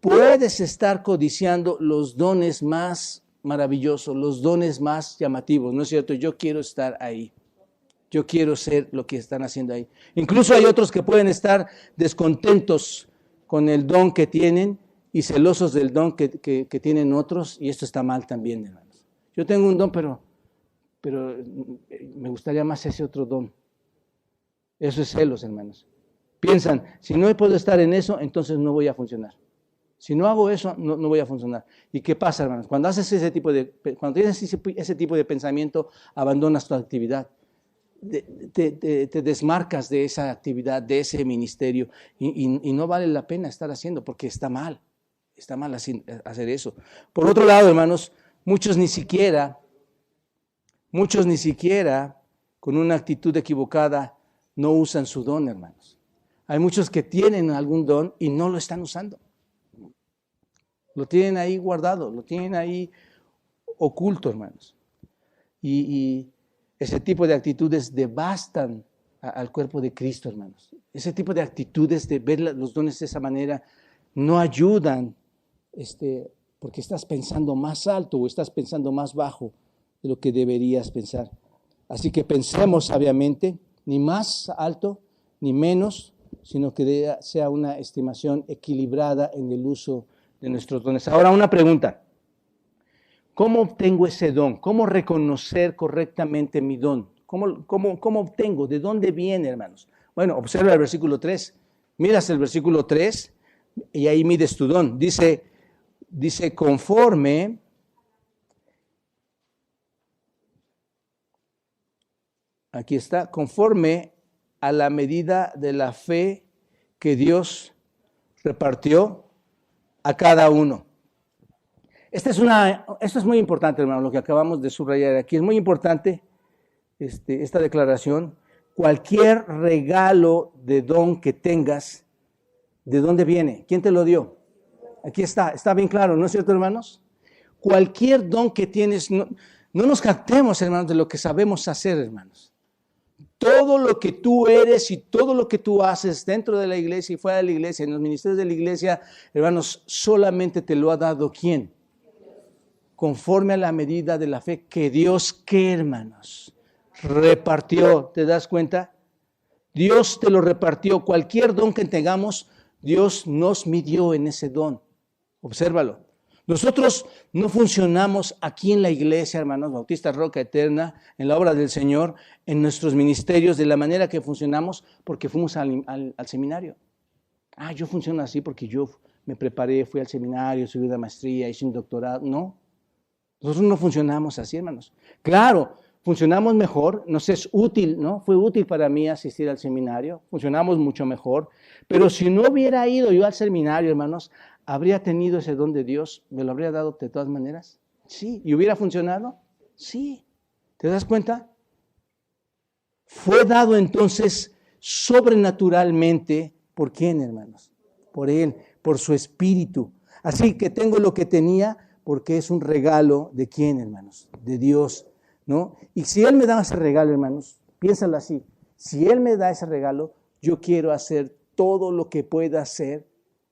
puedes estar codiciando los dones más maravillosos, los dones más llamativos, ¿no es cierto? Yo quiero estar ahí. Yo quiero ser lo que están haciendo ahí. Incluso hay otros que pueden estar descontentos con el don que tienen y celosos del don que tienen otros, y esto está mal también, hermanos. Yo tengo un don, pero me gustaría más ese otro don. Eso es celos, hermanos. Piensan, si no puedo estar en eso, entonces no voy a funcionar. Si no hago eso, no voy a funcionar. ¿Y qué pasa, hermanos? Cuando tienes ese tipo de pensamiento, abandonas tu actividad. Te desmarcas de esa actividad, de ese ministerio, y no vale la pena estar haciendo porque está mal hacer eso. Por otro lado, hermanos, muchos ni siquiera con una actitud equivocada no usan su don, hermanos. Hay muchos que tienen algún don y no lo están usando. Lo tienen ahí guardado, lo tienen ahí oculto, hermanos. Y ese tipo de actitudes devastan al cuerpo de Cristo, hermanos. Ese tipo de actitudes de ver los dones de esa manera no ayudan, porque estás pensando más alto o estás pensando más bajo de lo que deberías pensar. Así que pensemos sabiamente, ni más alto ni menos, sino que sea una estimación equilibrada en el uso de nuestros dones. Ahora una pregunta. ¿Cómo obtengo ese don? ¿Cómo reconocer correctamente mi don? ¿Cómo obtengo? ¿De dónde viene, hermanos? Bueno, observa el versículo 3. Miras el versículo 3 y ahí mides tu don. Dice conforme aquí está, conforme a la medida de la fe que Dios repartió a cada uno. Esto es muy importante, hermano, lo que acabamos de subrayar aquí. Es muy importante esta declaración. Cualquier regalo de don que tengas, ¿de dónde viene? ¿Quién te lo dio? Aquí está bien claro, ¿no es cierto, hermanos? Cualquier don que tienes, no nos jactemos, hermanos, de lo que sabemos hacer, hermanos. Todo lo que tú eres y todo lo que tú haces dentro de la iglesia y fuera de la iglesia, en los ministerios de la iglesia, hermanos, solamente te lo ha dado ¿quién? Conforme a la medida de la fe que Dios, ¿qué, hermanos? Repartió, ¿te das cuenta? Dios te lo repartió. Cualquier don que tengamos, Dios nos midió en ese don. Obsérvalo. Nosotros no funcionamos aquí en la iglesia, hermanos, Bautistas Roca Eterna, en la obra del Señor, en nuestros ministerios, de la manera que funcionamos, porque fuimos al seminario. Yo funciono así porque yo me preparé, fui al seminario, subí una maestría, hice un doctorado. No, nosotros no funcionamos así, hermanos. Claro, funcionamos mejor, nos es útil, ¿no? Fue útil para mí asistir al seminario, funcionamos mucho mejor, pero si no hubiera ido yo al seminario, hermanos, ¿habría tenido ese don de Dios? ¿Me lo habría dado de todas maneras? Sí. ¿Y hubiera funcionado? Sí. ¿Te das cuenta? Fue dado entonces sobrenaturalmente, ¿por quién, hermanos? Por Él, por su Espíritu. Así que tengo lo que tenía porque es un regalo de quién, hermanos, de Dios, ¿no? Y si Él me da ese regalo, hermanos, piénsalo así, si Él me da ese regalo, yo quiero hacer todo lo que pueda hacer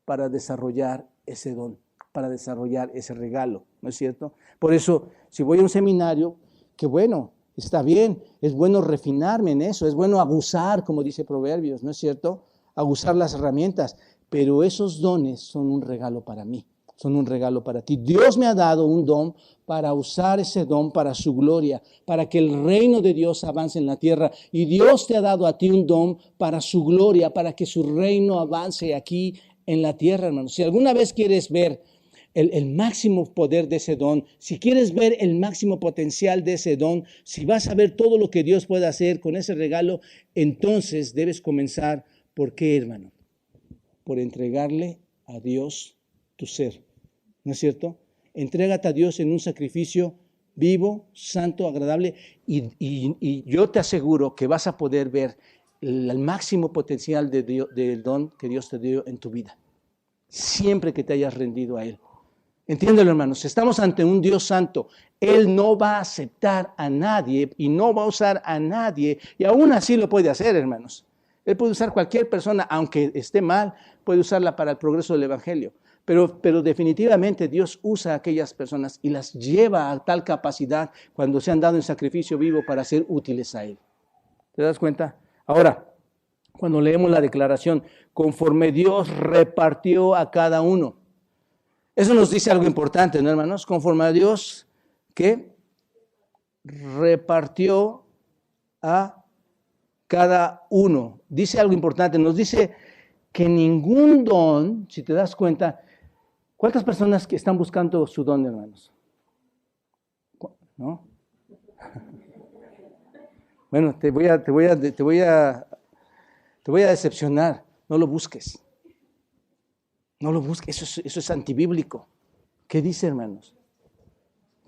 para desarrollar ese don, para desarrollar ese regalo, ¿no es cierto? Por eso, si voy a un seminario, qué bueno, está bien, es bueno refinarme en eso, es bueno abusar, como dice Proverbios, ¿no es cierto? Abusar las herramientas, pero esos dones son un regalo para mí, son un regalo para ti. Dios me ha dado un don para usar ese don para su gloria, para que el reino de Dios avance en la tierra. Y Dios te ha dado a ti un don para su gloria, para que su reino avance aquí en la tierra, hermanos. Si alguna vez quieres ver el máximo poder de ese don, si quieres ver el máximo potencial de ese don, si vas a ver todo lo que Dios puede hacer con ese regalo, entonces debes comenzar, ¿por qué, hermano? Por entregarle a Dios tu ser, ¿no es cierto? Entrégate a Dios en un sacrificio vivo, santo, agradable, y yo te aseguro que vas a poder ver el máximo potencial del don que Dios te dio en tu vida, siempre que te hayas rendido a Él. Entiéndelo, hermanos, estamos ante un Dios santo. Él no va a aceptar a nadie y no va a usar a nadie, y aún así lo puede hacer, hermanos. Él puede usar cualquier persona, aunque esté mal, puede usarla para el progreso del Evangelio. Pero definitivamente Dios usa a aquellas personas y las lleva a tal capacidad cuando se han dado en sacrificio vivo para ser útiles a Él. ¿Te das cuenta? Ahora, cuando leemos la declaración, conforme Dios repartió a cada uno. Eso nos dice algo importante, ¿no, hermanos? Conforme a Dios, ¿qué? Repartió a cada uno. Dice algo importante, nos dice que ningún don, si te das cuenta, ¿cuántas personas que están buscando su don, hermanos? ¿No? Bueno, te voy a decepcionar. No lo busques. No lo busques. Eso es antibíblico. ¿Qué dice, hermanos?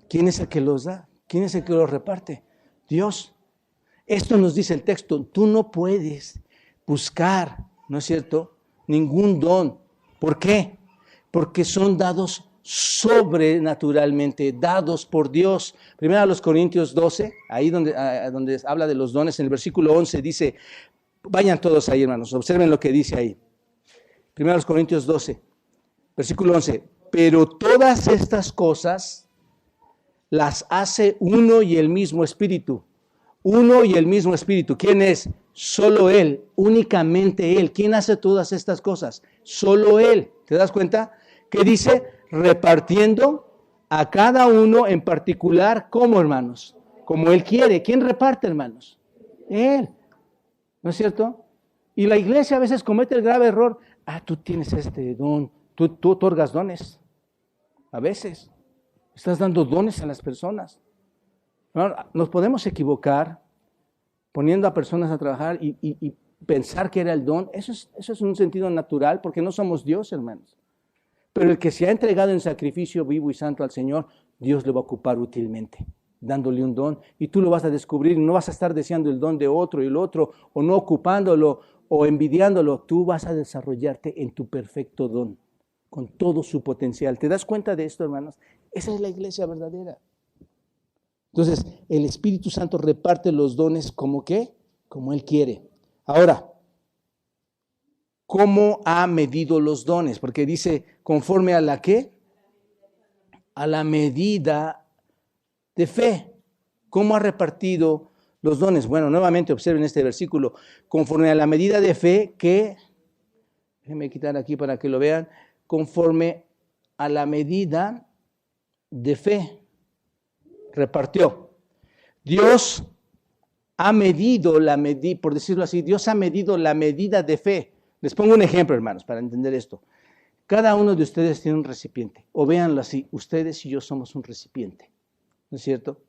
¿Quién es el que los da? ¿Quién es el que los reparte? Dios. Esto nos dice el texto. Tú no puedes buscar, ¿no es cierto?, ningún don. ¿Por qué? Porque son dados sobrenaturalmente, dados por Dios. Primero a los Corintios 12, ahí donde habla de los dones, en el versículo 11 dice, vayan todos ahí, hermanos, observen lo que dice ahí. Primero a los Corintios 12, versículo 11, pero todas estas cosas las hace uno y el mismo Espíritu. Uno y el mismo Espíritu. ¿Quién es? Solo Él, únicamente Él. ¿Quién hace todas estas cosas? Solo Él. ¿Te das cuenta? ¿Qué dice? Repartiendo a cada uno en particular, ¿cómo, hermanos? Como Él quiere. ¿Quién reparte, hermanos? Él. ¿No es cierto? Y la iglesia a veces comete el grave error. Tú tienes este don. Tú otorgas dones. A veces. Estás dando dones a las personas. Nos podemos equivocar poniendo a personas a trabajar y pensar que era el don. Eso es un sentido natural porque no somos Dios, hermanos. Pero el que se ha entregado en sacrificio vivo y santo al Señor, Dios le va a ocupar útilmente, dándole un don, y tú lo vas a descubrir, no vas a estar deseando el don de otro y el otro, o no ocupándolo, o envidiándolo. Tú vas a desarrollarte en tu perfecto don, con todo su potencial. ¿Te das cuenta de esto, hermanos? Esa es la iglesia verdadera. Entonces, el Espíritu Santo reparte los dones como ¿qué? Como Él quiere. Ahora, ¿cómo ha medido los dones? Porque dice, conforme a la ¿qué? A la medida de fe. ¿Cómo ha repartido los dones? Bueno, nuevamente observen este versículo. Conforme a la medida de fe que, déjenme quitar aquí para que lo vean, conforme a la medida de fe repartió. Dios ha medido por decirlo así, Dios ha medido la medida de fe. Les pongo un ejemplo, hermanos, para entender esto. Cada uno de ustedes tiene un recipiente, o véanlo así, ustedes y yo somos un recipiente, ¿no es cierto?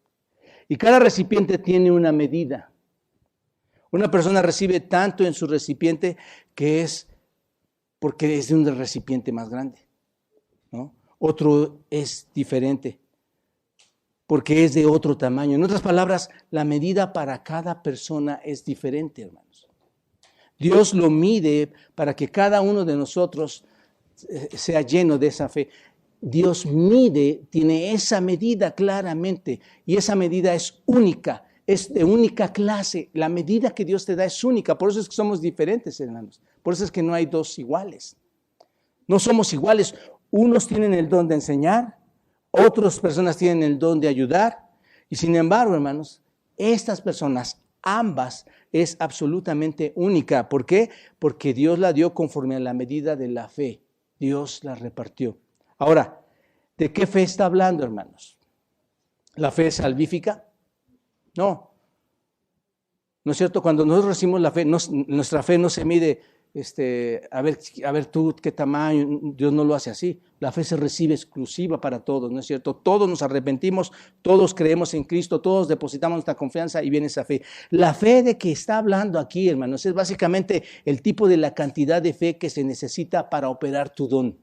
Y cada recipiente tiene una medida. Una persona recibe tanto en su recipiente que es porque es de un recipiente más grande, ¿no? Otro es diferente porque es de otro tamaño. En otras palabras, la medida para cada persona es diferente, hermanos. Dios lo mide para que cada uno de nosotros sea lleno de esa fe. Dios mide, tiene esa medida claramente, y esa medida es única, es de única clase. La medida que Dios te da es única, por eso es que somos diferentes, hermanos. Por eso es que no hay dos iguales. No somos iguales. Unos tienen el don de enseñar, otras personas tienen el don de ayudar, y sin embargo, hermanos, estas personas, ambas, es absolutamente única. ¿Por qué? Porque Dios la dio conforme a la medida de la fe. Dios la repartió. Ahora, ¿de qué fe está hablando, hermanos? ¿La fe es salvífica? No. ¿No es cierto? Cuando nosotros recibimos la fe, nuestra fe no se mide, a ver tú qué tamaño. Dios no lo hace así. La fe se recibe exclusiva para todos, ¿no es cierto? Todos nos arrepentimos, todos creemos en Cristo, todos depositamos nuestra confianza y viene esa fe. La fe de que está hablando aquí, hermanos, es básicamente el tipo de la cantidad de fe que se necesita para operar tu don.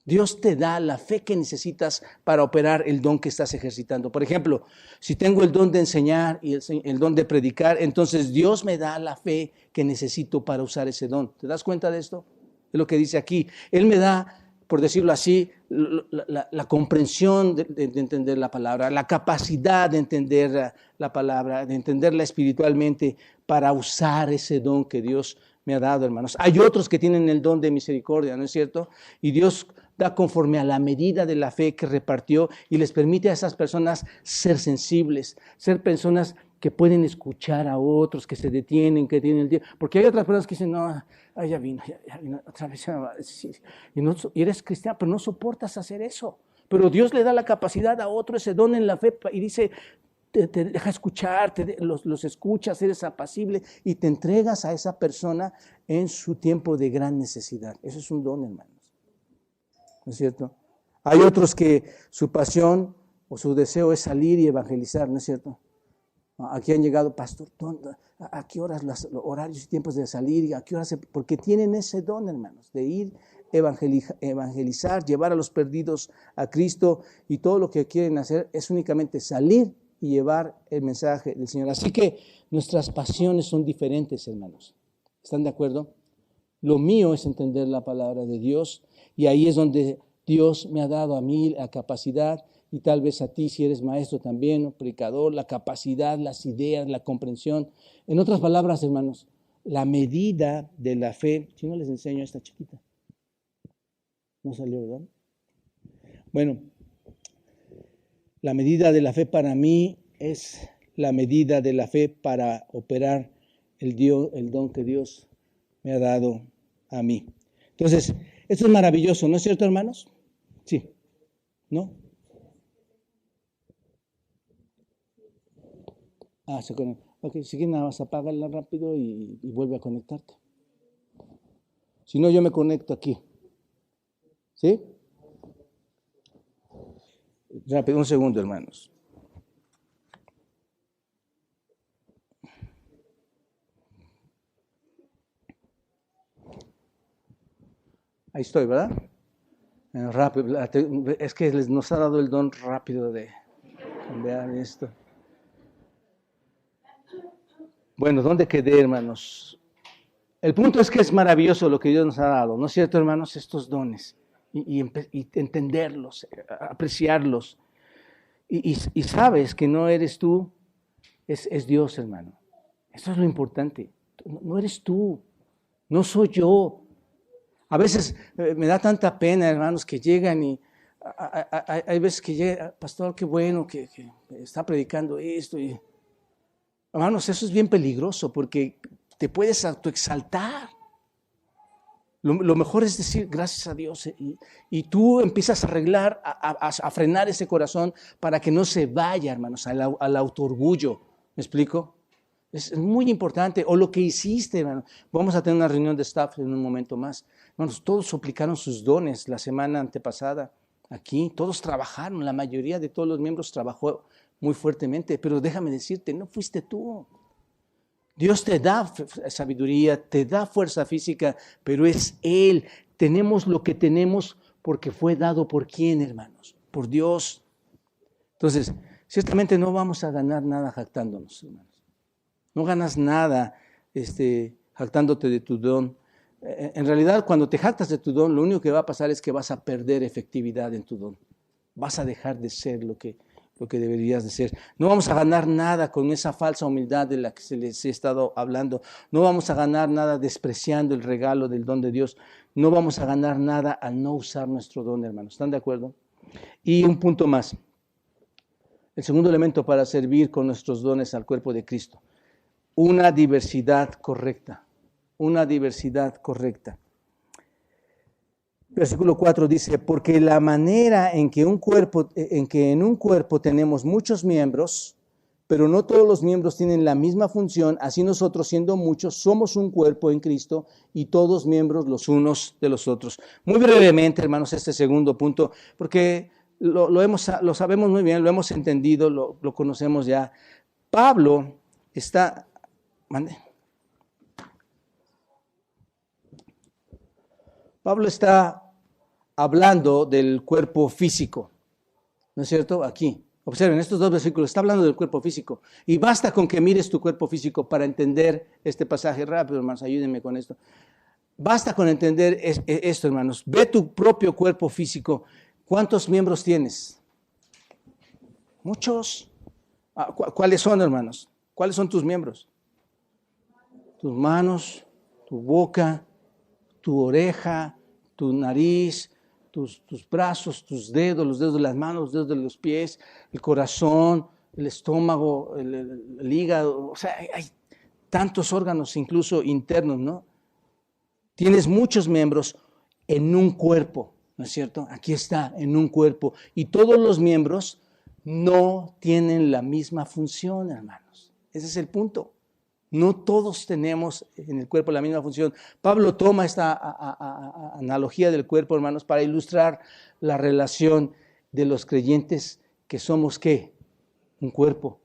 Dios te da la fe que necesitas para operar el don que estás ejercitando. Por ejemplo, si tengo el don de enseñar y el don de predicar, entonces Dios me da la fe que necesito para usar ese don. ¿Te das cuenta de esto? Es lo que dice aquí. Él me da, por decirlo así, la comprensión de entender la palabra, la capacidad de entender la palabra, de entenderla espiritualmente para usar ese don que Dios me ha dado, hermanos. Hay otros que tienen el don de misericordia, ¿no es cierto? Y Dios da conforme a la medida de la fe que repartió y les permite a esas personas ser sensibles, ser personas que pueden escuchar a otros, que se detienen, que tienen el tiempo. Porque hay otras personas que dicen, no, ya vino, otra vez. Y eres cristiano, pero no soportas hacer eso. Pero Dios le da la capacidad a otro ese don en la fe y dice, te deja escuchar, los escuchas, eres apacible y te entregas a esa persona en su tiempo de gran necesidad. Eso es un don, hermanos. ¿No es cierto? Hay otros que su pasión o su deseo es salir y evangelizar, ¿no es cierto? Aquí han llegado, pastor, ¿a qué horas los horarios y tiempos de salir? ¿Y a qué horas? Porque tienen ese don, hermanos, de ir evangelizar, llevar a los perdidos a Cristo, y todo lo que quieren hacer es únicamente salir y llevar el mensaje del Señor. Así que nuestras pasiones son diferentes, hermanos. ¿Están de acuerdo? Lo mío es entender la palabra de Dios, y ahí es donde Dios me ha dado a mí la capacidad, y tal vez a ti si eres maestro también, o predicador, la capacidad, las ideas, la comprensión. En otras palabras, hermanos, la medida de la fe. Si no les enseño a esta chiquita. No salió, ¿verdad? Bueno, la medida de la fe para mí es la medida de la fe para operar el don que Dios me ha dado a mí. Entonces, esto es maravilloso, ¿no es cierto, hermanos? Sí. ¿No? Se conecta. Ok, si quieres nada más apágala rápido y vuelve a conectarte. Si no, yo me conecto aquí. ¿Sí? Rápido, un segundo, hermanos. Ahí estoy, ¿verdad? Rápido, es que nos ha dado el don rápido de cambiar esto. Bueno, ¿dónde quedé, hermanos? El punto es que es maravilloso lo que Dios nos ha dado, ¿no es cierto, hermanos? Estos dones, y entenderlos, apreciarlos. Y sabes que no eres tú, es Dios, hermano. Eso es lo importante. No eres tú, no soy yo. A veces me da tanta pena, hermanos, que llegan y hay veces que llega, pastor, qué bueno que está predicando esto. Y, hermanos, eso es bien peligroso porque te puedes autoexaltar. Lo mejor es decir gracias a Dios y tú empiezas a arreglar, a frenar ese corazón para que no se vaya, hermanos, al autoorgullo. ¿Me explico? Es muy importante. O lo que hiciste, hermano. Vamos a tener una reunión de staff en un momento más. Hermanos, todos suplicaron sus dones la semana antepasada aquí. Todos trabajaron. La mayoría de todos los miembros trabajó muy fuertemente. Pero déjame decirte, no fuiste tú. Dios te da sabiduría, te da fuerza física, pero es Él. Tenemos lo que tenemos porque fue dado por ¿quién, hermanos? Por Dios. Entonces, ciertamente no vamos a ganar nada jactándonos, hermanos. No ganas nada jactándote de tu don. En realidad, cuando te jactas de tu don, lo único que va a pasar es que vas a perder efectividad en tu don. Vas a dejar de ser lo que deberías de ser. No vamos a ganar nada con esa falsa humildad de la que se les he estado hablando. No vamos a ganar nada despreciando el regalo del don de Dios. No vamos a ganar nada al no usar nuestro don, hermanos. ¿Están de acuerdo? Y un punto más. El segundo elemento para servir con nuestros dones al cuerpo de Cristo. Una diversidad correcta. Una diversidad correcta. Versículo 4 dice, porque la manera en que en un cuerpo tenemos muchos miembros, pero no todos los miembros tienen la misma función, así nosotros siendo muchos somos un cuerpo en Cristo y todos miembros los unos de los otros. Muy brevemente, hermanos, este segundo punto, porque lo sabemos muy bien, lo hemos entendido, lo conocemos ya. Pablo está... Pablo está hablando del cuerpo físico, ¿no es cierto? Aquí, observen estos dos versículos, está hablando del cuerpo físico. Y basta con que mires tu cuerpo físico para entender este pasaje rápido, hermanos, ayúdenme con esto. Basta con entender esto, hermanos. Ve tu propio cuerpo físico. ¿Cuántos miembros tienes? Muchos. ¿Cuáles son, hermanos? ¿Cuáles son tus miembros? Tus manos, tu boca, tu oreja, tu nariz, tus brazos, tus dedos, los dedos de las manos, los dedos de los pies, el corazón, el estómago, el hígado. O sea, hay tantos órganos, incluso internos, ¿no? Tienes muchos miembros en un cuerpo, ¿no es cierto? Aquí está, en un cuerpo. Y todos los miembros no tienen la misma función, hermanos. Ese es el punto. No todos tenemos en el cuerpo la misma función. Pablo toma esta analogía del cuerpo, hermanos, para ilustrar la relación de los creyentes que somos, ¿qué? Un cuerpo.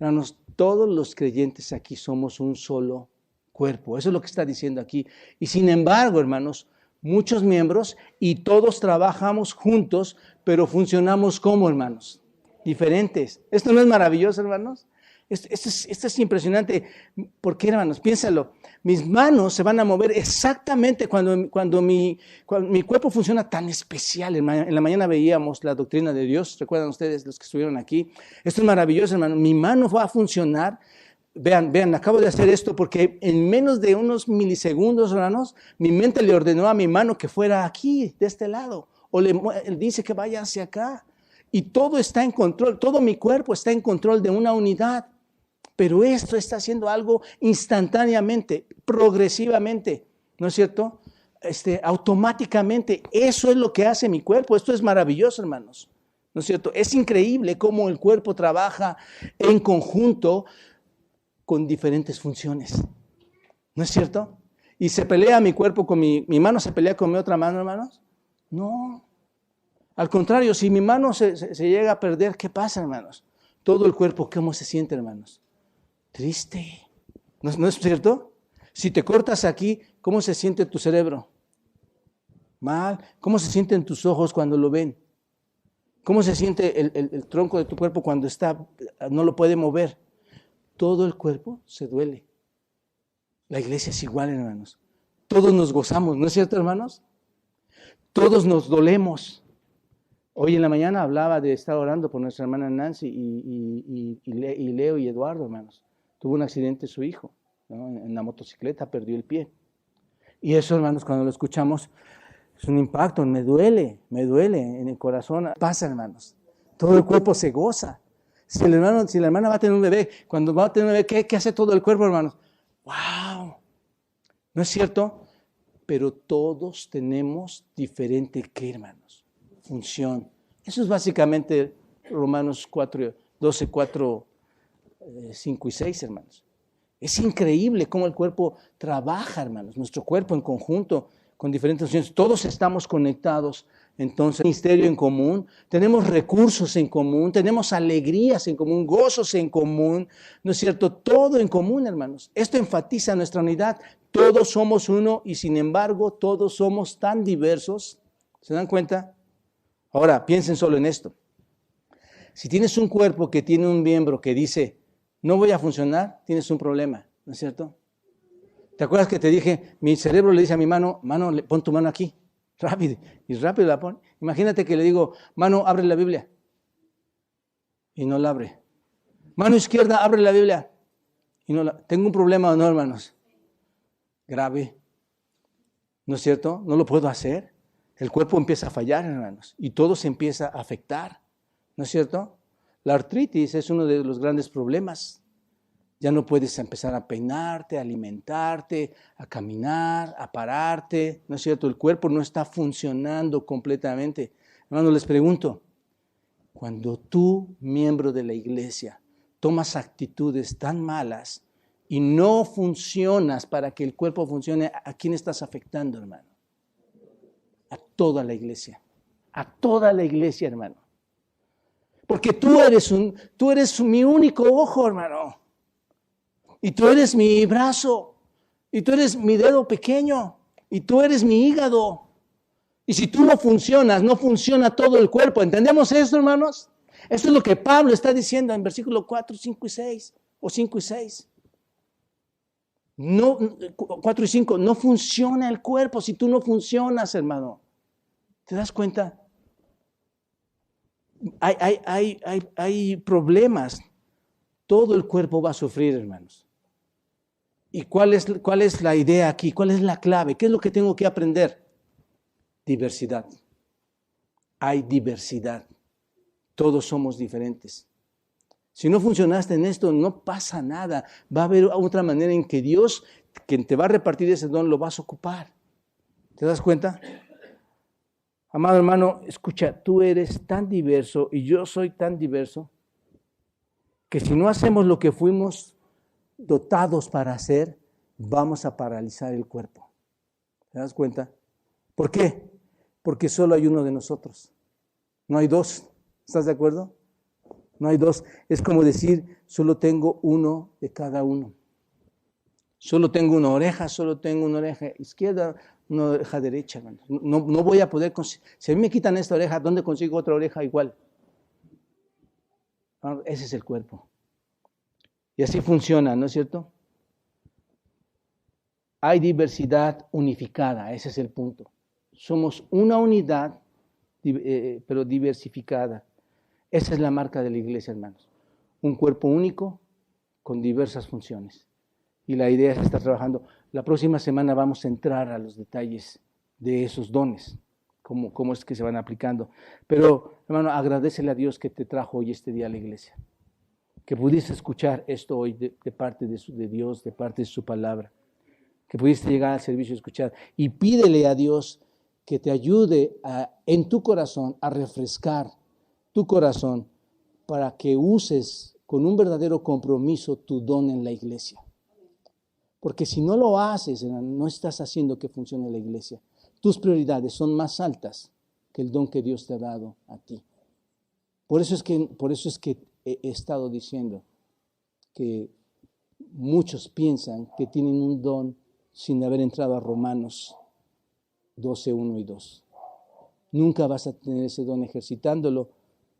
Hermanos, todos los creyentes aquí somos un solo cuerpo. Eso es lo que está diciendo aquí. Y sin embargo, hermanos, muchos miembros y todos trabajamos juntos, pero funcionamos como, hermanos, diferentes. ¿Esto no es maravilloso, hermanos? Esto es impresionante. ¿Por qué, hermanos? Piénsalo. Mis manos se van a mover exactamente cuando mi cuerpo funciona tan especial. En la mañana veíamos la doctrina de Dios. ¿Recuerdan ustedes los que estuvieron aquí? Esto es maravilloso, hermano. Mi mano va a funcionar. Vean, acabo de hacer esto porque en menos de unos milisegundos, hermanos, mi mente le ordenó a mi mano que fuera aquí, de este lado. O le dice que vaya hacia acá. Y todo está en control. Todo mi cuerpo está en control de una unidad. Pero esto está haciendo algo instantáneamente, progresivamente, ¿no es cierto? Automáticamente. Eso es lo que hace mi cuerpo. Esto es maravilloso, hermanos, ¿no es cierto? Es increíble cómo el cuerpo trabaja en conjunto con diferentes funciones, ¿no es cierto? Y se pelea mi cuerpo con mi mano, se pelea con mi otra mano, hermanos. No. Al contrario, si mi mano se llega a perder, ¿qué pasa, hermanos? Todo el cuerpo, ¿cómo se siente, hermanos? Triste. ¿No es cierto? Si te cortas aquí, ¿cómo se siente tu cerebro? mal. ¿Cómo se sienten tus ojos cuando lo ven? ¿Cómo se siente el tronco de tu cuerpo cuando no lo puede mover? Todo el cuerpo se duele. La iglesia es igual, hermanos. Todos nos gozamos, ¿no es cierto, hermanos? Todos nos dolemos. Hoy en la mañana hablaba de estar orando por nuestra hermana Nancy y Leo y Eduardo, hermanos. Tuvo un accidente su hijo, ¿no? En la motocicleta, perdió el pie. Y eso, hermanos, cuando lo escuchamos, es un impacto, me duele en el corazón. Pasa, hermanos. Todo el cuerpo se goza. Si la hermana va a tener un bebé, cuando va a tener un bebé, ¿qué hace todo el cuerpo, hermanos? ¡Wow! ¿No es cierto? Pero todos tenemos diferente, ¿qué, hermanos? Función. Eso es básicamente Romanos 4, 12, 4, 5 y 6, hermanos. Es increíble cómo el cuerpo trabaja, hermanos. Nuestro cuerpo en conjunto, con diferentes funciones. Todos estamos conectados. Entonces, ministerio en común, tenemos recursos en común, tenemos alegrías en común, gozos en común, ¿no es cierto? Todo en común, hermanos. Esto enfatiza nuestra unidad. Todos somos uno y sin embargo todos somos tan diversos. ¿Se dan cuenta? Ahora, piensen solo en esto. Si tienes un cuerpo que tiene un miembro que dice, no voy a funcionar, tienes un problema, ¿no es cierto? ¿Te acuerdas que te dije, mi cerebro le dice a mi mano, pon tu mano aquí? Rápido, y rápido la pone. Imagínate que le digo, mano, abre la Biblia. Y no la abre. Mano izquierda, abre la Biblia. Y no la... ¿Tengo un problema o no, hermanos? Grave. ¿No es cierto? No lo puedo hacer. El cuerpo empieza a fallar, hermanos. Y todo se empieza a afectar. ¿No es cierto? La artritis es uno de los grandes problemas. Ya no puedes empezar a peinarte, a alimentarte, a caminar, a pararte, ¿no es cierto? El cuerpo no está funcionando completamente. Hermano, les pregunto, cuando tú, miembro de la iglesia, tomas actitudes tan malas y no funcionas para que el cuerpo funcione, ¿a quién estás afectando, hermano? A toda la iglesia. A toda la iglesia, hermano. Porque tú eres mi único ojo, hermano. Y tú eres mi brazo, y tú eres mi dedo pequeño, y tú eres mi hígado. Y si tú no funcionas, no funciona todo el cuerpo. ¿Entendemos esto, hermanos? Esto es lo que Pablo está diciendo en versículo 4, 5 y 6, o 5 y 6. No, 4 y 5, no funciona el cuerpo si tú no funcionas, hermano. ¿Te das cuenta? Hay problemas. Todo el cuerpo va a sufrir, hermanos. ¿Y cuál es la idea aquí? ¿Cuál es la clave? ¿Qué es lo que tengo que aprender? Diversidad. Hay diversidad. Todos somos diferentes. Si no funcionaste en esto, no pasa nada. Va a haber otra manera en que Dios, quien te va a repartir ese don, lo vas a ocupar. ¿Te das cuenta? Amado hermano, escucha, tú eres tan diverso y yo soy tan diverso que si no hacemos lo que fuimos dotados para hacer, vamos a paralizar el cuerpo. ¿Te das cuenta? ¿Por qué? Porque solo hay uno de nosotros. No hay dos. ¿Estás de acuerdo? No hay dos. Es como decir, solo tengo uno de cada uno. Solo tengo una oreja izquierda, una oreja derecha. No voy a poder si a mí me quitan esta oreja, ¿dónde consigo otra oreja igual? Ese es el cuerpo. Y así funciona, ¿no es cierto? Hay diversidad unificada, ese es el punto. Somos una unidad, pero diversificada. Esa es la marca de la iglesia, hermanos. Un cuerpo único con diversas funciones. Y la idea es estar trabajando. La próxima semana vamos a entrar a los detalles de esos dones, cómo es que se van aplicando. Pero, hermano, agradécele a Dios que te trajo hoy este día a la iglesia. Que pudiste escuchar esto hoy de parte de Dios, de parte de su palabra. Que pudiste llegar al servicio y escuchar. Y pídele a Dios que te ayude en tu corazón a refrescar tu corazón para que uses con un verdadero compromiso tu don en la iglesia. Porque si no lo haces, no estás haciendo que funcione la iglesia. Tus prioridades son más altas que el don que Dios te ha dado a ti. Por eso es que he estado diciendo que muchos piensan que tienen un don sin haber entrado a Romanos. 12, 1 y 2. Nunca vas a tener ese don ejercitándolo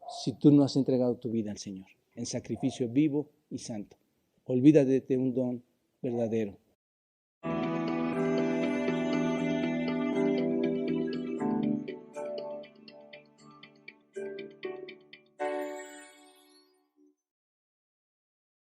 si tú no has entregado tu vida al Señor en sacrificio vivo y santo. Olvídate de un don verdadero.